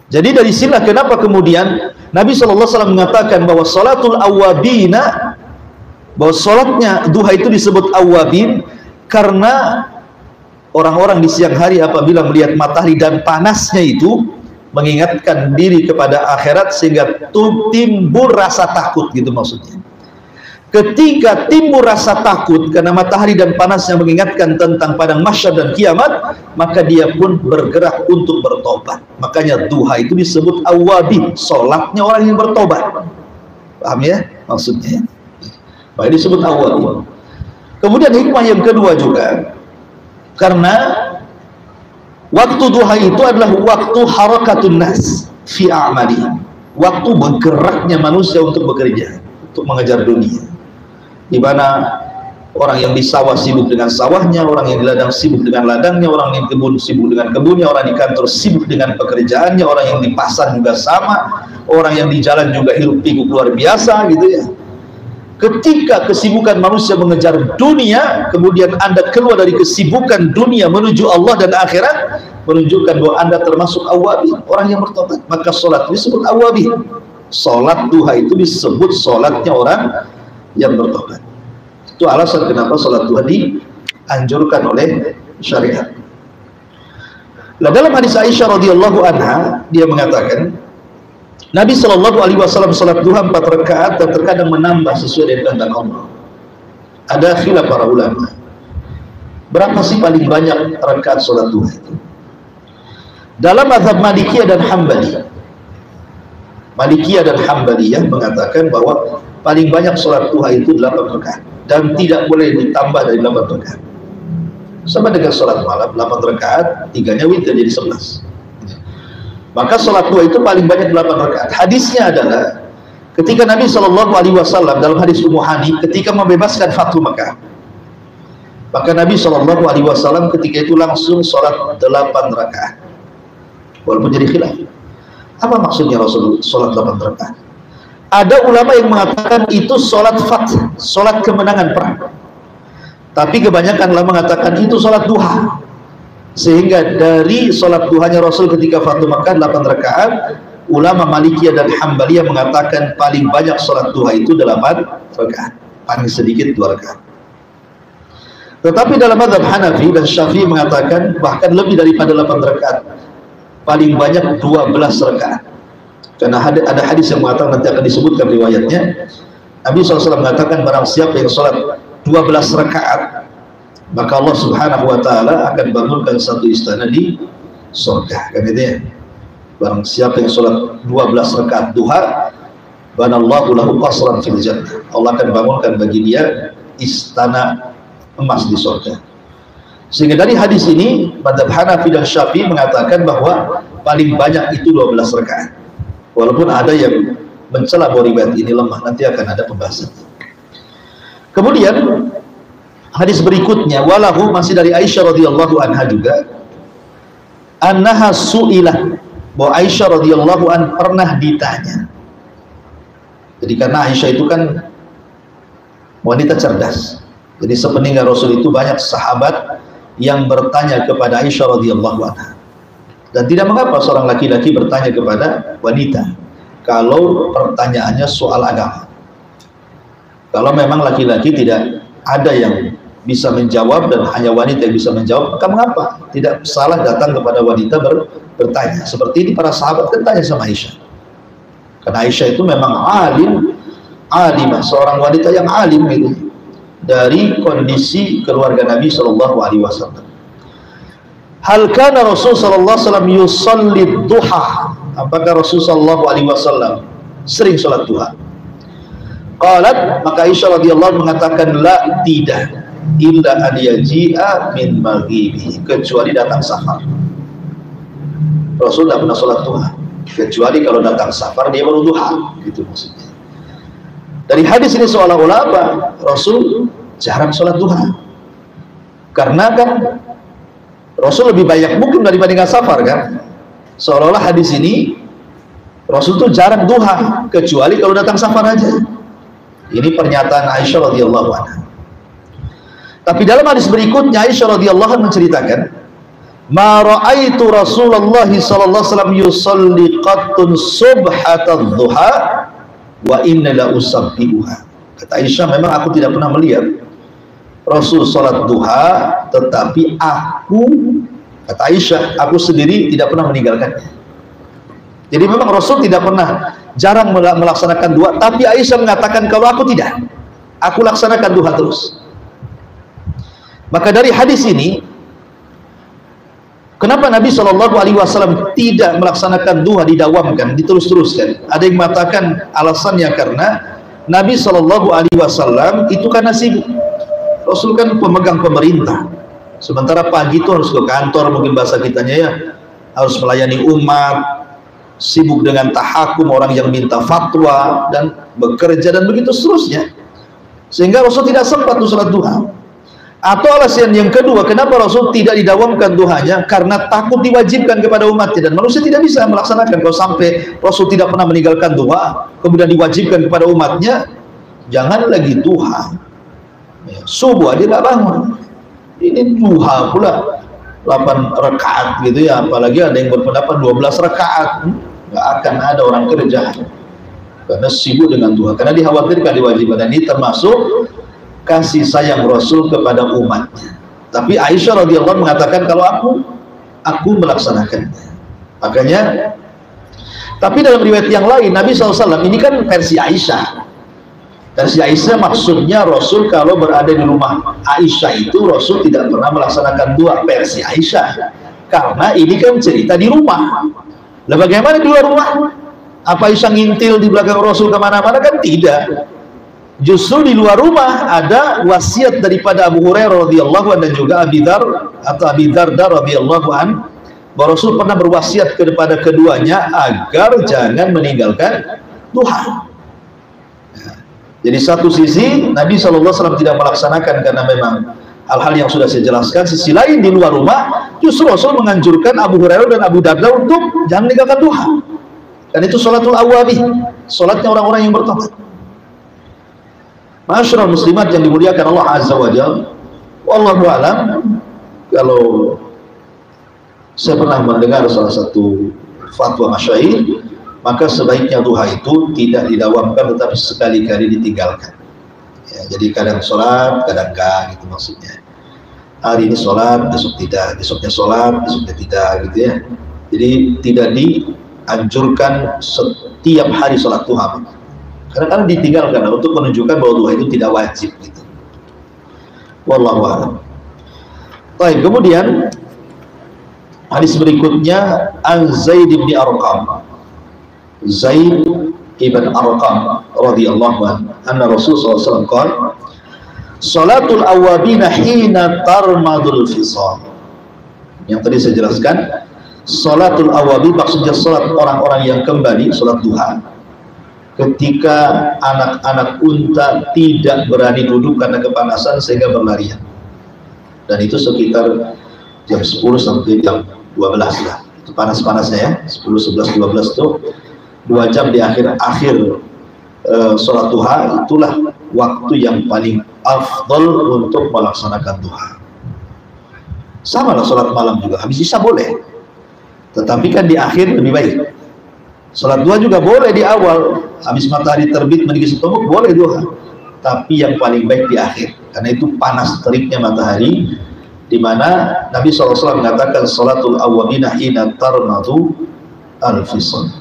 Jadi dari sinilah kenapa kemudian Nabi SAW mengatakan bahwa sholatul awabina, bahwa sholatnya duha itu disebut awabin karena orang-orang di siang hari apabila melihat matahari dan panasnya itu mengingatkan diri kepada akhirat, sehingga timbul rasa takut, gitu maksudnya. Ketika timbul rasa takut karena matahari dan panasnya mengingatkan tentang padang mahsyar dan kiamat, maka dia pun bergerak untuk bertobat. Makanya duha itu disebut awabin, sholatnya orang yang bertobat. Paham ya maksudnya? Maka disebut awabin. Kemudian hikmah yang kedua juga, karena waktu duha itu adalah waktu harakatun nas fi a'mali, waktu bergeraknya manusia untuk bekerja, untuk mengejar dunia, di mana Orang yang di sawah sibuk dengan sawahnya, orang yang di ladang sibuk dengan ladangnya, orang yang di kebun sibuk dengan kebunnya, orang di kantor sibuk dengan pekerjaannya, orang yang di pasar juga sama, orang yang di jalan juga hiruk pikuk luar biasa gitu ya. Ketika kesibukan manusia mengejar dunia, kemudian Anda keluar dari kesibukan dunia menuju Allah dan akhirat, menunjukkan bahwa Anda termasuk awabin, orang yang bertobat. Maka sholat disebut awabin. Sholat duha itu disebut sholatnya orang yang bertobat. Itu alasan kenapa sholat duha dianjurkan oleh syariat. Nah, dalam hadis Aisyah radhiyallahu anha, dia mengatakan Nabi Shallallahu Alaihi Wasallam sholat duha 4 rakaat dan terkadang menambah sesuai dengan kehendak Allah. Ada khilaf para ulama. Berapa sih paling banyak rakaat sholat duha itu? Dalam mazhab Malikiyah dan Hambali, Malikiyah dan Hambaliyah mengatakan bahwa paling banyak sholat duha itu 8 rakaat dan tidak boleh ditambah dari 8 rakaat. Sama dengan sholat malam 8 rakaat, 3-nya witir jadi 11. Maka sholat duha itu paling banyak 8 rakaat. Hadisnya adalah ketika Nabi Shallallahu Alaihi Wasallam dalam hadis Ummu Hani ketika membebaskan Fathu Makkah, maka Nabi Shallallahu Alaihi Wasallam ketika itu langsung sholat 8 rakaat. Walaupun jadi khilaf, apa maksudnya Rasul sholat 8 rakaat? Ada ulama yang mengatakan itu sholat fath, sholat kemenangan perang. Tapi kebanyakan ulama mengatakan itu sholat duha. Sehingga dari sholat duhanya Rasul ketika Fathu Makkah 8 rakaat, ulama Malikiyah dan Hambaliyah mengatakan paling banyak sholat duha itu 8 rakaat, paling sedikit 2 rakaat. Tetapi dalam mazhab Hanafi dan Syafi'i mengatakan bahkan lebih daripada 8 rakaat, paling banyak 12 rakaat. Karena ada hadis yang mengatakan, nanti akan disebutkan riwayatnya, Nabi SAW mengatakan barang siapa yang sholat 12 rakaat, maka Allah Subhanahu wa ta'ala akan bangunkan satu istana di surga. Kan itu ya, barang siapa yang sholat 12 rakaat duha, banallahu lahu qasran fil jannah, Allah akan bangunkan bagi dia istana emas di surga. Sehingga dari hadis ini mazhab Hanafi dan Syafi'i mengatakan bahwa paling banyak itu 12 rakaat. Walaupun ada yang mencela bahwa riwayat ini lemah, nanti akan ada pembahasan. Kemudian hadis berikutnya, walahu, masih dari Aisyah radhiyallahu anha juga, annaha su'ilah, bahwa Aisyah radhiyallahu an pernah ditanya. Jadi karena Aisyah itu kan wanita cerdas, jadi sepeninggal Rasul itu banyak sahabat yang bertanya kepada Aisyah radhiyallahu anha. Dan tidak mengapa seorang laki-laki bertanya kepada wanita kalau pertanyaannya soal agama. Kalau memang laki-laki tidak ada yang bisa menjawab dan hanya wanita yang bisa menjawab, maka mengapa tidak salah datang kepada wanita bertanya. Seperti ini para sahabat kan tanya sama Aisyah, karena Aisyah itu memang alimah, seorang wanita yang alim itu dari kondisi keluarga Nabi Shallallahu Alaihi Wasallam. Hal kana Rasul Sallallahu Alaihi Wasallam yusalli duha, apakah Rasul Sallallahu Alaihi Wasallam sering sholat duha? Qalat, maka Aisyah radhiyallahu mengatakan la, tidak, illa an yaji'a min maghibi, kecuali datang safar. Rasul tidak pernah sholat duha kecuali kalau datang safar dia baru duha, gitu maksudnya. Dari hadis ini seolah-olah apa? Rasul jarang sholat duha, karena kan Rasul lebih banyak mungkin daripada safar kan. Seolah-olah hadis ini Rasul tuh jarang duha kecuali kalau datang safar aja. Ini pernyataan Aisyah radhiyallahu anha. Tapi dalam hadis berikutnya Aisyah radhiyallahu anha menceritakan, ma ra'aitu Rasulullah sallallahu alaihi wasallam yusalli qattun subhatadh duha wa inna la usabbihuha. Kata Aisyah, memang aku tidak pernah melihat Rasul salat duha, tetapi aku, kata Aisyah, aku sendiri tidak pernah meninggalkannya. Jadi memang Rasul tidak pernah, jarang melaksanakan duha, tapi Aisyah mengatakan kalau aku tidak, aku laksanakan duha terus. Maka dari hadis ini, kenapa Nabi Shallallahu Alaihi Wasallam tidak melaksanakan duha, didawamkan, diterus-teruskan? Ada yang mengatakan alasannya karena Nabi Shallallahu Alaihi Wasallam itu karena sibuk. Rasul kan pemegang pemerintah, sementara pagi itu harus ke kantor, mungkin bahasa kitanya ya, harus melayani umat, sibuk dengan tahakum orang yang minta fatwa dan bekerja dan begitu seterusnya. sehingga Rasul tidak sempat untuk sholat duha. Atau alasan yang kedua, kenapa Rasul tidak didawamkan duhanya? Karena takut diwajibkan kepada umatnya, dan manusia tidak bisa melaksanakan. Kalau sampai Rasul tidak pernah meninggalkan duha, kemudian diwajibkan kepada umatnya, jangan lagi duha, ya, subuh aja tidak bangun, ini duha pula 8 rakaat gitu ya, apalagi ada yang berpendapat 12 rakaat, nggak akan ada orang kerja karena sibuk dengan duha, karena dikhawatirkan diwajibkan. Dan ini termasuk kasih sayang Rasul kepada umatnya. Tapi Aisyah radhiyallahu mengatakan, kalau aku melaksanakannya. Makanya, tapi dalam riwayat yang lain Nabi SAW, ini kan versi Aisyah. Versi Aisyah maksudnya Rasul kalau berada di rumah Aisyah itu Rasul tidak pernah melaksanakan doa, versi Aisyah. Karena ini kan cerita di rumah. Lah bagaimana di luar rumah? Apa Aisyah ngintil di belakang Rasul kemana-mana? Kan tidak. Justru di luar rumah ada wasiat daripada Abu Hurairah radhiyallahu anhu dan juga Abi Darda radhiyallahu anhu, bahwa Rasul pernah berwasiat kepada keduanya agar jangan meninggalkan duha. Jadi satu sisi Nabi SAW tidak melaksanakan karena memang hal-hal yang sudah saya jelaskan. Sisi lain di luar rumah justru Rasul menganjurkan Abu Hurairah dan Abu Darda untuk jangan meninggalkan duha. Dan itu sholatul awwabi, sholatnya orang-orang yang bertobat. Masyarakat muslimat yang dimuliakan Allah Azza wa Jalla, wallahu a'lam. Kalau saya pernah mendengar salah satu fatwa masyayikh, maka sebaiknya duha itu tidak didawamkan tetapi sekali-kali ditinggalkan. Ya, jadi kadang sholat, kadang enggak gitu maksudnya. Hari ini sholat, besok tidak, besoknya sholat, besoknya tidak gitu ya. Jadi tidak dianjurkan setiap hari sholat duha. Kadang-kadang ditinggalkan untuk menunjukkan bahwa duha itu tidak wajib gitu. Wallahu a'lam. Baik, kemudian hadis berikutnya an Zaid bin Arqam. Zaid ibn Arqam radhiyallahu anhu, anna Rasulullah SAW qala, salatul awabina hina tarmadul fisal. Yang tadi saya jelaskan, salatul awabi maksudnya salat orang-orang yang kembali, salat duha, ketika anak-anak unta tidak berani duduk karena kepanasan sehingga berlarian. Dan itu sekitar jam 10 sampai jam 12 lah. Itu panas-panasnya ya, 10, 11, 12 itu 2 jam di akhir sholat duha. Itulah waktu yang paling afdal untuk melaksanakan duha. Sama lah sholat malam juga, habis isya boleh, tetapi kan di akhir lebih baik. Sholat duha juga boleh di awal, habis matahari terbit meninggi setumpuk boleh duha, tapi yang paling baik di akhir, karena itu panas teriknya matahari, di mana Nabi SAW mengatakan sholatul awwabina hina tarmadu al-fisal.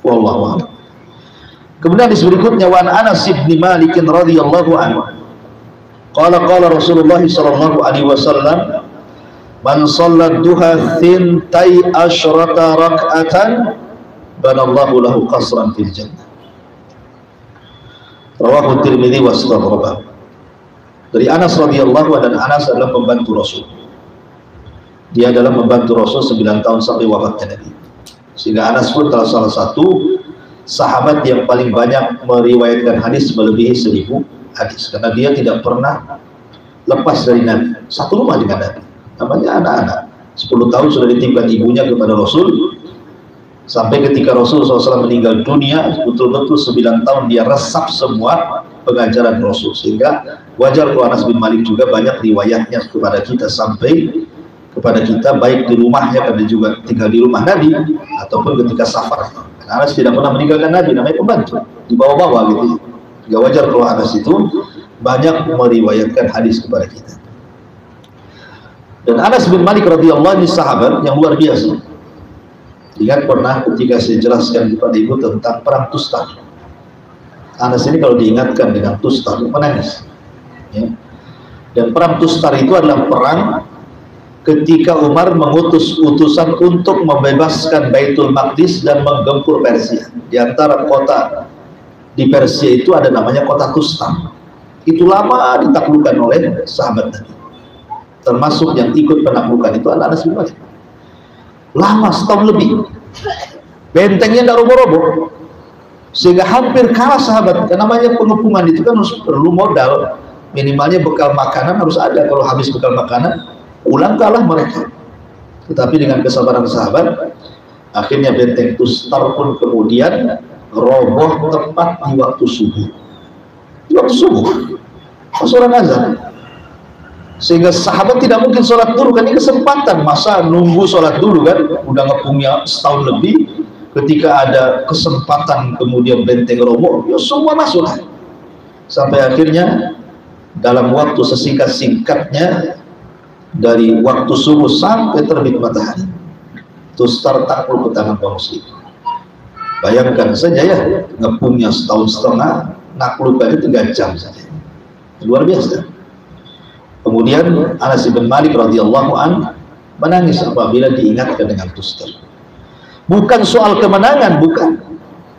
Wallahu a'lam. Kemudian di berikutnya, wa Anas bin Malik radhiyallahu anhu qala Rasulullah sallallahu alaihi wasallam, man shalla duha thintai asyrata rak'atan banallahu lahu qasran fil jannah. Rawahu Tirmidzi wa Sahihah. Dari Anas radhiyallahu anhu, dan Anas adalah pembantu Rasul. Dia adalah pembantu Rasul 9 tahun sampai wafatnya Nabi. Sehingga Anas pun salah satu sahabat yang paling banyak meriwayatkan hadis, melebihi 1000 hadis, karena dia tidak pernah lepas dari Nabi, satu rumah dengan Nabi. Namanya anak-anak, 10 tahun sudah ditimpan ibunya kepada Rasul, sampai ketika Rasul SAW meninggal dunia, betul-betul 9 tahun dia resap semua pengajaran Rasul. Sehingga wajar kalau Anas bin Malik juga banyak riwayatnya kepada kita, sampai kepada kita baik di rumahnya karena juga tinggal di rumah Nabi, ataupun ketika safar. Karena Anas tidak pernah meninggalkan Nabi, namanya pembantu, di bawah-bawah gitu. Juga wajar kalau Anas itu banyak meriwayatkan hadis kepada kita. Dan Anas bin Malik radhiyallahu anhu sahabat yang luar biasa. Ingat pernah ketika saya jelaskan kepada ibu tentang perang Tustar, Anas ini kalau diingatkan dengan Tustar menangis ya. Dan perang Tustar itu adalah perang ketika Umar mengutus utusan untuk membebaskan Baitul Maqdis dan menggempur Persia. Di antara kota di Persia itu ada namanya kota Tustar. Itu lama ditaklukkan oleh sahabat Nabi. Termasuk yang ikut penaklukan itu adalah Anas bin Malik. Lama, setahun lebih. Bentengnya tidak roboh-roboh. sehingga hampir kalah sahabat. Karena namanya pengepungan itu kan harus perlu modal, minimalnya bekal makanan harus ada. Kalau habis bekal makanan, ulang kalah mereka. Tetapi dengan kesabaran sahabat, akhirnya benteng Tustar pun kemudian roboh tepat di waktu subuh. Di waktu subuh, pas orang azan. Sehingga sahabat tidak mungkin sholat dulu, kan ini kesempatan. Masa nunggu sholat dulu kan, udah ngepungnya setahun lebih. Ketika ada kesempatan kemudian benteng roboh, ya semua masuk. Sampai akhirnya dalam waktu sesingkat-singkatnya, dari waktu subuh sampai terbit matahari, Tustar takluk ke tangan kaum muslim. Bayangkan saja ya, ngepungnya setahun setengah, naklukkannya 3 jam saja, luar biasa. Kemudian Anas bin Malik radhiyallahu an menangis apabila diingatkan dengan Tustar. Bukan soal kemenangan, bukan,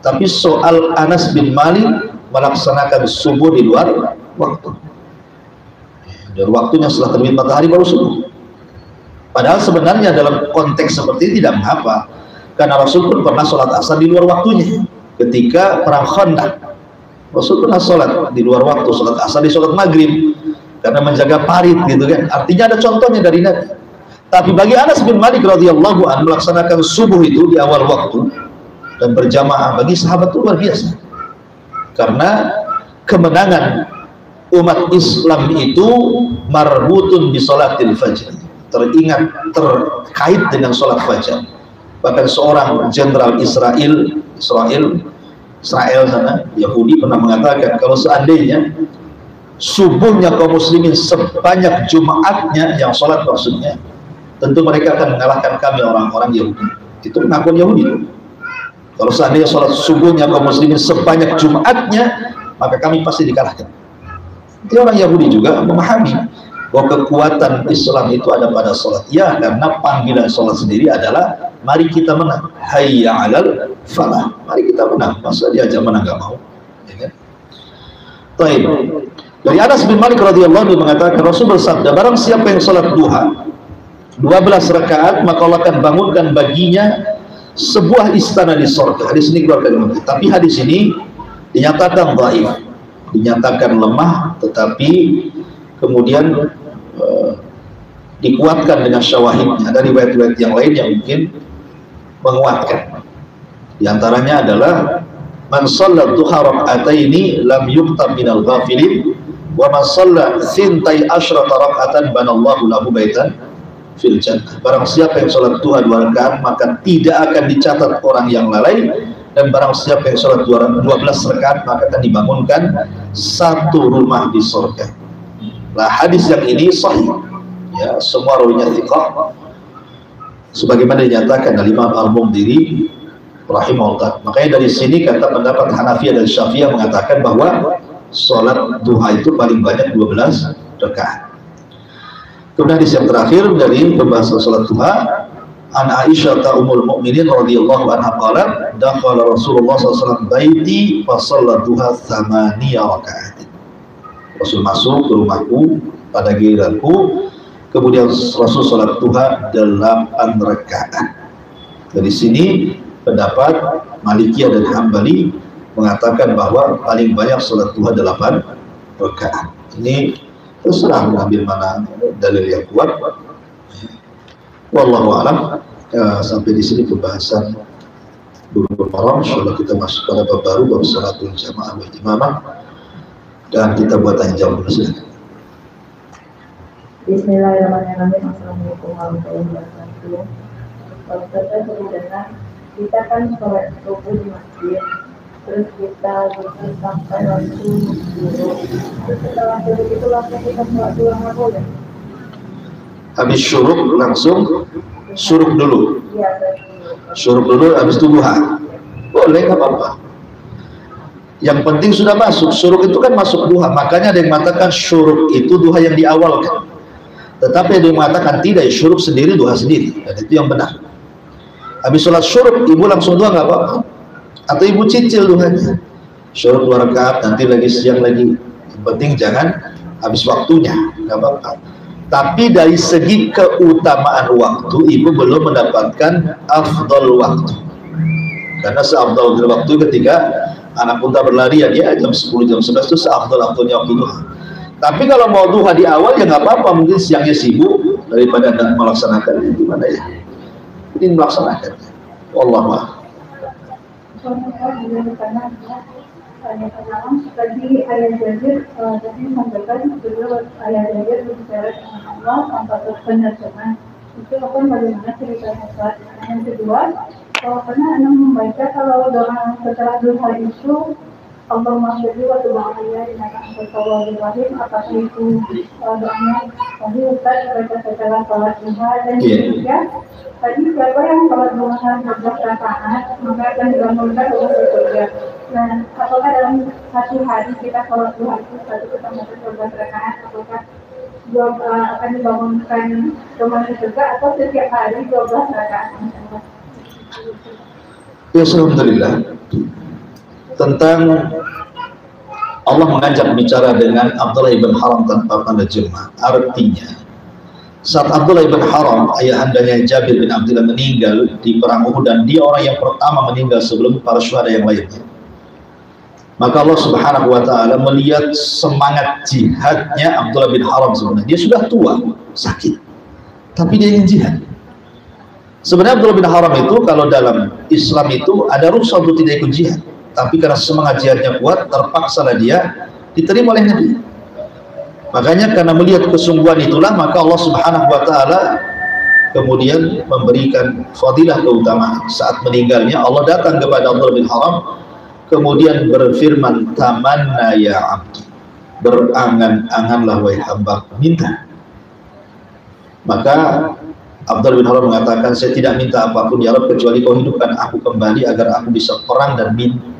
tapi soal Anas bin Malik melaksanakan subuh di luar waktu. Dan waktunya setelah terbit matahari baru subuh. Padahal sebenarnya dalam konteks seperti ini tidak mengapa, karena Rasul pun pernah sholat asar di luar waktunya. Ketika perang Khandaq, Rasul pernah sholat di luar waktu, sholat asar di sholat maghrib, karena menjaga parit gitu kan. Artinya ada contohnya dari Nabi. Tapi bagi Anas bin Malik radhiyallahu anhu melaksanakan subuh itu di awal waktu dan berjamaah bagi sahabat itu luar biasa. Karena kemenangan umat Islam itu marbutun bi sholatil fajr, terkait dengan sholat fajar. Bahkan seorang jenderal Israel sana, Yahudi, pernah mengatakan kalau seandainya subuhnya kaum muslimin sebanyak Jumatnya yang sholat, maksudnya tentu mereka akan mengalahkan kami orang-orang Yahudi. Itu pengakuan Yahudi. Kalau seandainya sholat subuhnya kaum muslimin sebanyak Jumatnya, maka kami pasti dikalahkan. Itu orang Yahudi juga memahami bahwa kekuatan Islam itu ada pada sholat. Ya, karena panggilan sholat sendiri adalah mari kita menang, hayya 'alal falah, mari kita menang. Masa diajak menang gak mau, ya kan? Baik. Dari Anas bin Malik radhiyallahu anhu mengatakan, Rasul bersabda, barang siapa yang sholat duha 12 rakaat, maka Allah akan bangunkan baginya sebuah istana di surga. Hadis ini keluar dari Muslim, tapi hadis ini dinyatakan dhaif, dinyatakan lemah, tetapi kemudian dikuatkan dengan syawahidnya dari riwayat-riwayat yang lain yang mungkin menguatkan. Di antaranya adalah man shalla duha rak'ataini lam yuktab minal ghafilin wa man shalla thintai asyrata rak'atan banallahu lahu baitan fil jannah. Barang siapa yang sholat duha 2 rakaat maka tidak akan dicatat orang yang lalai, dan barang siapa yang sholat 12 rakaat maka akan dibangunkan satu rumah di surga. Nah, hadis yang ini sahih, ya, semua rawinya thiqah, sebagaimana dinyatakan oleh Imam Al-Mundhiri rahimahullah. Makanya dari sini kata pendapat Hanafiyah dan Syafi'iyah mengatakan bahwa sholat duha itu paling banyak 12 rakaat. Kemudian hadis yang terakhir dari pembahasan sholat duha, an Aisyah ummul mukminin radhiyallahu anha qalat dakhala Rasulullah SAW baiti fa shalla duha 8 rakaat. Rasul masuk ke rumahku pada giliranku, kemudian Rasul sholat duha 8 rakaat. Dari sini pendapat Malikiyah dan Hambali mengatakan bahwa paling banyak sholat duha 8 rakaat. Ini terserah mengambil mana dalil yang kuat. Wallahu a'lam. Sampai di sini pembahasan Bulughul Maram. Insyaallah kita masuk pada bab baru, bab salatul jamaah wal imamah, dan kita buat tanya jawab dulu. Silakan. Bismillahirrahmanirrahim. Assalamualaikum warahmatullahi wabarakatuh. Kalau kita dengar, kita kan sholat subuh di masjid, terus kita bersih sampai waktu subuh. Terus setelah subuh itu langsung kita sholat duha nggak boleh? Habis syuruk langsung syuruk dulu. Iya, Syuruk dulu, habis itu duha. Boleh, nggak apa-apa. Yang penting sudah masuk. Syuruk itu kan masuk duha. Makanya ada yang mengatakan syuruk itu duha yang diawalkan. Tetapi ada yang mengatakan tidak, syuruk sendiri duha sendiri. Dan itu yang benar. Habis sholat syuruk, ibu langsung duha nggak apa-apa. Atau ibu cicil duhanya. Syuruk 2 rakaat, nanti lagi siang lagi. Yang penting jangan habis waktunya, nggak apa-apa. Tapi dari segi keutamaan waktu, ibu belum mendapatkan afdal waktu. Karena seafdal waktu ketika anak unta berlari ya dia jam 10 jam 11 itu seafdal-afdalnya waktu duha. Tapi kalau mau duha di awal ya nggak apa-apa, mungkin siangnya sibuk daripada tidak melaksanakannya, gimana ya? Ini melaksanakannya. Wallahu a'lam. Tadi ayat Jabir tadi menyampaikan beliau ayat Jabir berbicara dengan Allah tanpa penerjemah. Itu akan bagaimana ceritanya saat yang kedua, karena Anda membaca kalau doa setelah duha itu Allahumma sholli wa sallim ala Ibrahim, apakah itu doanya tadi Ustaz baca setelah sholat duha dan ketiga tadi siapa yang sholat duha 12 rakaat maka akan dibangunkan Allah surga. Nah, apakah dalam satu hari kita sholat duha itu satu ketamatan 12 rakaat, apakah akan dibangunkan rumah surga atau setiap hari 12 rakaat? ya, alhamdulillah. Tentang Allah mengajak bicara dengan Abdullah ibn Haram tanpa penerjemah. Artinya, saat Abdullah ibn Haram, ayahandanya Jabir bin Abdullah meninggal di perang Uhud dan dia orang yang pertama meninggal sebelum para syuhada yang lainnya. Maka Allah Subhanahu wa taala melihat semangat jihadnya Abdullah bin Haram sebenarnya. Dia sudah tua, sakit. Tapi dia ingin jihad. Sebenarnya Abdullah bin Haram itu kalau dalam Islam itu ada rukhsah untuk tidak ikut jihad. Tapi karena semangat jihadnya kuat, terpaksalah dia diterima oleh Nabi. Makanya karena melihat kesungguhan itulah, maka Allah Subhanahu wa taala kemudian memberikan fadilah keutamaan. Saat meninggalnya Allah datang kepada Abdullah bin Haram, kemudian berfirman, tamanna ya abdi, berangan-anganlah wahai hamba, minta. Maka Abdullah bin Haram mengatakan, saya tidak minta apapun ya Rabb kecuali kau hidupkan aku kembali agar aku bisa perang dan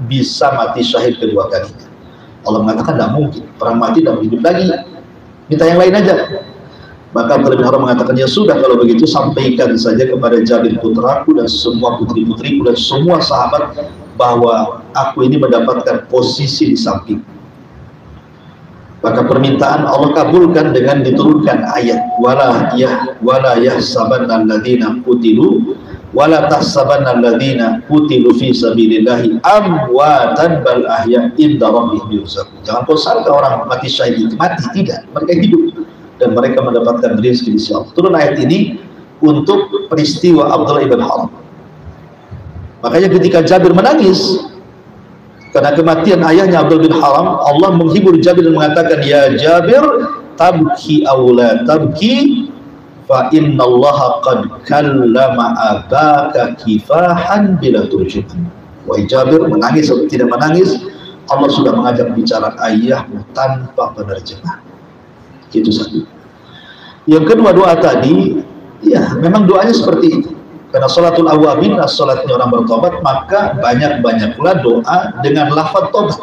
bisa mati syahid kedua kalinya. Allah mengatakan tidak mungkin, perang mati dan hidup lagi, minta yang lain aja. Maka Abdullah bin Haram mengatakan, ya sudah kalau begitu sampaikan saja kepada Jabir putraku dan semua putri-putriku dan semua sahabat bahwa aku ini mendapatkan posisi di samping. Maka permintaan Allah kabulkan dengan diturunkan ayat wala yahsabanna alladziina qutilu wala tahsabanna alladziina qutilu fi sabilillahi amwatan bal ahya inda rabbihim yurzaqun. Jangan kau sangka orang mati syahid itu mati, tidak, mereka hidup dan mereka mendapatkan rezeki di sisi Allah. Turun ayat ini untuk peristiwa Abdullah ibn Haram. Makanya ketika Jabir menangis karena kematian ayahnya Abdullah bin Haram, Allah menghibur Jabir dan mengatakan, ya Jabir, tabki awla tabki fa innallaha qad kallama abaka kifahan bila turjuman. Wahai Jabir, menangis atau tidak menangis, Allah sudah mengajak bicara ayahmu tanpa penerjemah. Itu satu. Yang kedua, doa tadi, ya memang doanya seperti itu. Karena sholatul awabin, sholatnya orang bertobat, maka banyak-banyaklah doa dengan lafaz tobat.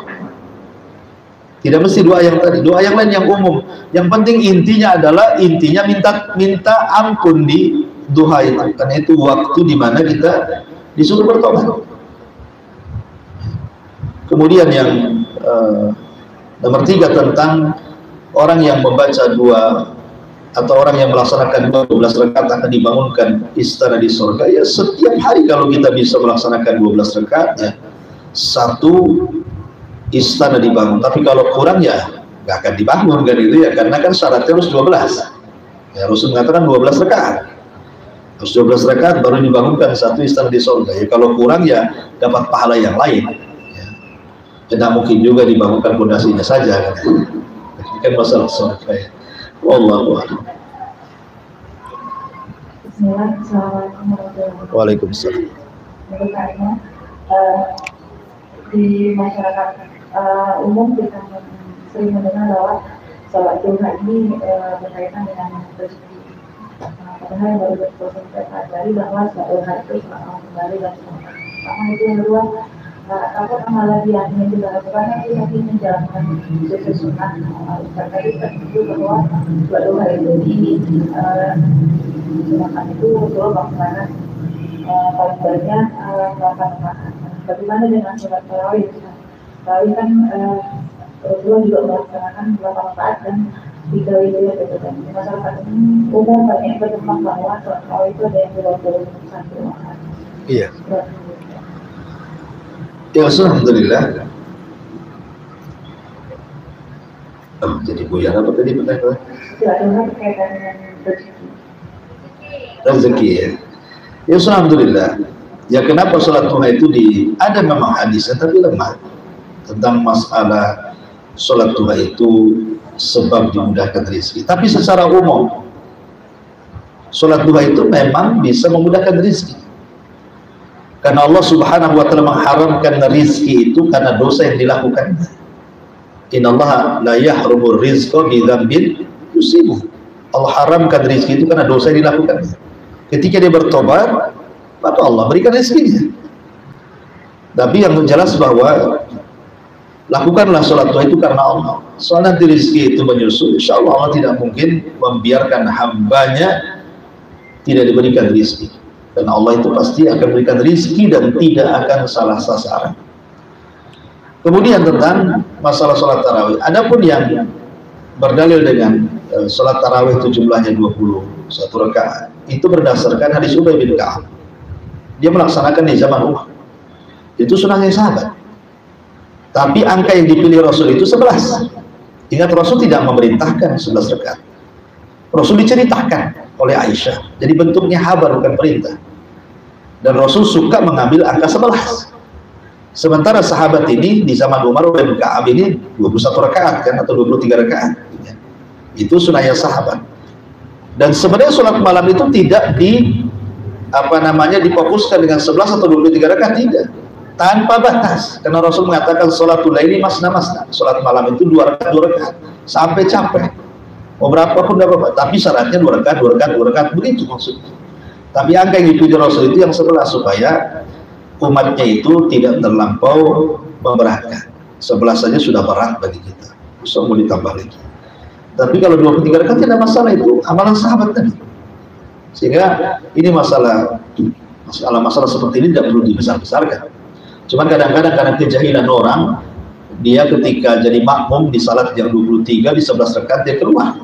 Tidak mesti doa yang tadi, doa yang lain yang umum. Yang penting intinya adalah minta ampun di duha itu. Karena itu waktu di mana kita disuruh bertobat. Kemudian yang nomor 3 tentang orang yang membaca dua atau orang yang melaksanakan 12 rakaat akan dibangunkan istana di surga. Ya setiap hari kalau kita bisa melaksanakan 12 rakaat ya satu istana dibangun. Tapi kalau kurang ya nggak akan dibangun kan itu ya, karena kan syaratnya harus 12. Ya Rasul mengatakan 12 rakaat. Harus 12 rakaat baru dibangunkan satu istana di surga. Ya kalau kurang ya dapat pahala yang lain. Ya. Tidak mungkin juga dibangunkan pondasinya saja kan. Ini kan masalah surga ya. Wallahu a'lam. Assalamualaikum warahmatullahi wabarakatuh. Waalaikumsalam. Berikutnya di masyarakat umum kita sering mendengar bahwa sholat duha ini berkaitan dengan rezeki. Padahal yang baru berproses dari bahwa sholat duha itu kembali dan semua. Sama itu yang kedua, apakah amalan yang ingin dilakukan nanti yang menjalankan sesuai sunnah. Tadi tersebut bahwa sholat duha itu dilakukan itu untuk melaksanakan paling banyak 8 rakaat. Bagaimana dengan sholat tarawih? Tarawih kan Rasulullah juga melaksanakan 8 rakaat dan 3 witir gitu kan. Di masyarakat umum banyak berkembang bahwa sholat tarawih itu ada yang 21 rakaat. Iya. Ya alhamdulillah. Oh, jadi buyar apa tadi pertanyaan? Doa berkaitan dengan rezeki. Rezeki ya. Ya alhamdulillah. Ya kenapa sholat duha itu ada memang hadisnya tapi lemah tentang masalah sholat duha itu sebab dimudahkan rezeki. Tapi secara umum sholat duha itu memang bisa memudahkan rezeki. Karena Allah Subhanahu wa taala mengharamkan rezeki itu karena dosa yang dilakukan. Innallaha la yahrumur rizqa bi dzambin yusibuh. Allah haramkan rezeki itu karena dosa yang dilakukan. Ketika dia bertobat, maka Allah berikan rezekinya. Tapi yang jelas bahwa lakukanlah sholat duha itu karena Allah. Soal nanti rezeki itu menyusul, insya Allah Allah tidak mungkin membiarkan hambanya tidak diberikan rezeki. Karena Allah itu pasti akan berikan rezeki dan tidak akan salah sasaran. Kemudian tentang masalah sholat tarawih. Adapun yang berdalil dengan sholat tarawih itu jumlahnya 21 rakaat, itu berdasarkan hadis Ubay bin Ka'ab. Dia melaksanakan di zaman Umar. Itu sunnahnya sahabat. Tapi angka yang dipilih Rasul itu 11. Ingat, Rasul tidak memerintahkan 11 rakaat. Rasul diceritakan oleh Aisyah. Jadi bentuknya habar bukan perintah. Dan Rasul suka mengambil angka 11. Sementara sahabat ini di zaman Umar bin Ka'ab ini 21 rakaat kan, atau 23 rakaat. Itu sunnahnya sahabat. Dan sebenarnya sholat malam itu tidak difokuskan dengan 11 atau 23 rakaat, tidak, tanpa batas. Karena Rasul mengatakan sholatul laili masna masna, sholat malam itu 2 rakaat sampai capek, mau berapa pun tidak apa-apa, tapi syaratnya 2 rakaat, begitu maksudnya. Tapi angka yang dipilih Rasul itu yang 11 supaya umatnya itu tidak terlampau memberatkan. 11 saja sudah berat bagi kita, bisa mau ditambah lagi. Tapi kalau 23 rakaat tidak masalah, itu amalan sahabat tadi. Sehingga ini masalah seperti ini tidak perlu dibesar-besarkan. Cuman kadang-kadang karena kejahilan orang, dia ketika jadi makmum di salat yang 23 di 11 rakaat dia keluar.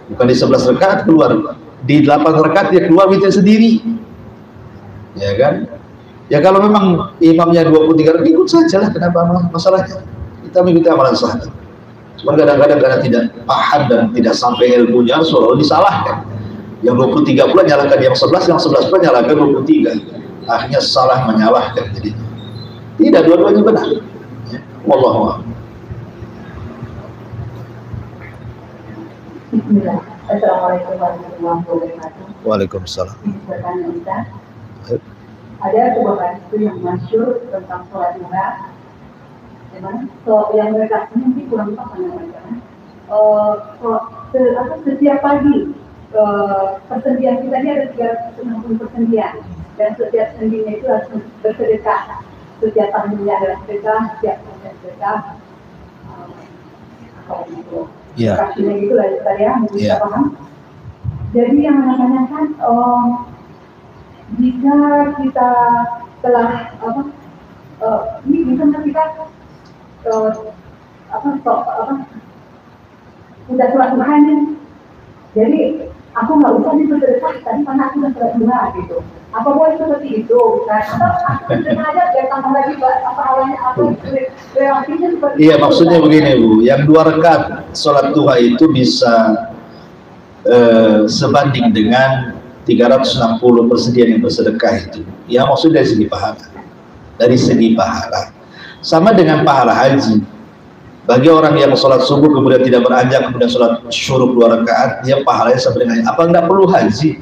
Bukan di 11 rakaat keluar, di 8 rakaat dia keluar witir sendiri. Ya kan? Ya kalau memang imamnya 23 rakaat ikut sajalah, kenapa masalahnya? Kita mengikuti amalan sahabat. Cuma kadang-kadang karena tidak paham dan tidak sampai ilmunya selalu disalahkan. Yang 23 pula nyalakan yang 11, yang 11 pula nyalakan 23. Akhirnya salah menyalahkan. Jadi tidak, dua-duanya benar. Ya. Wallahu a'lam. Bismillah. Assalamualaikum warahmatullahi wabarakatuh. Waalaikumsalam. Ada sebuah hadis yang masyhur tentang sholat duha. So, yang mereka mungkin kurang paham namanya. Setiap pagi persendian kita ini ada 360 persendian, dan setiap sendinya itu harus bersedekah. Setiap tahunnya adalah sedekah, setiap tahunnya sedekah. Kasihnya gitu lah ya, bisa paham. Jadi yang menanyakan, jika kita telah ini bisa kita udah sholat duha nih, jadi aku nggak usah bersedekah tadi karena aku udah sholat duha gitu. Apa boleh seperti itu? Atau aku sengaja biar tambah lagi apa awalnya apa relasinya seperti itu? Iya, maksudnya begini Bu, yang 2 rakaat sholat duha itu bisa sebanding dengan 360 persediaan yang bersedekah itu. Ya maksudnya dari segi pahala. Sama dengan pahala haji. Bagi orang yang sholat subuh kemudian tidak beranjak, kemudian sholat syuruk 2 rakaat, dia pahalanya sama dengan apa enggak perlu haji?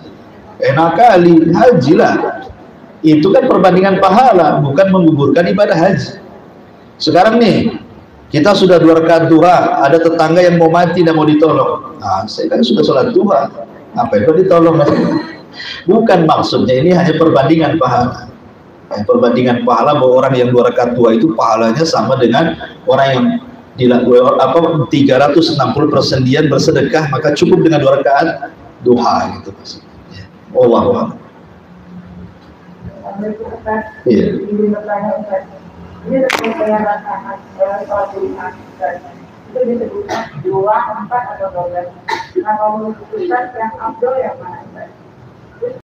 Enak kali, haji lah. Itu kan perbandingan pahala, bukan menggugurkan ibadah haji. Sekarang nih, kita sudah 2 rakaat duha, ada tetangga yang mau mati dan mau ditolong. Nah, saya kan sudah sholat duha, apa itu ditolong? Bukan maksudnya, ini hanya perbandingan pahala. Perbandingan pahala bahwa orang yang 2 rakaat duha itu pahalanya sama dengan orang yang 360 persendian bersedekah, maka cukup dengan 2 rakaat duha gitu maksudnya. Wallahu a'lam. Iya. Ini terkait rakaat sholat Jumat, itu disebutkan 2, 4 atau 12. Nah, kalau menurut Ustaz yang afdol yang mana?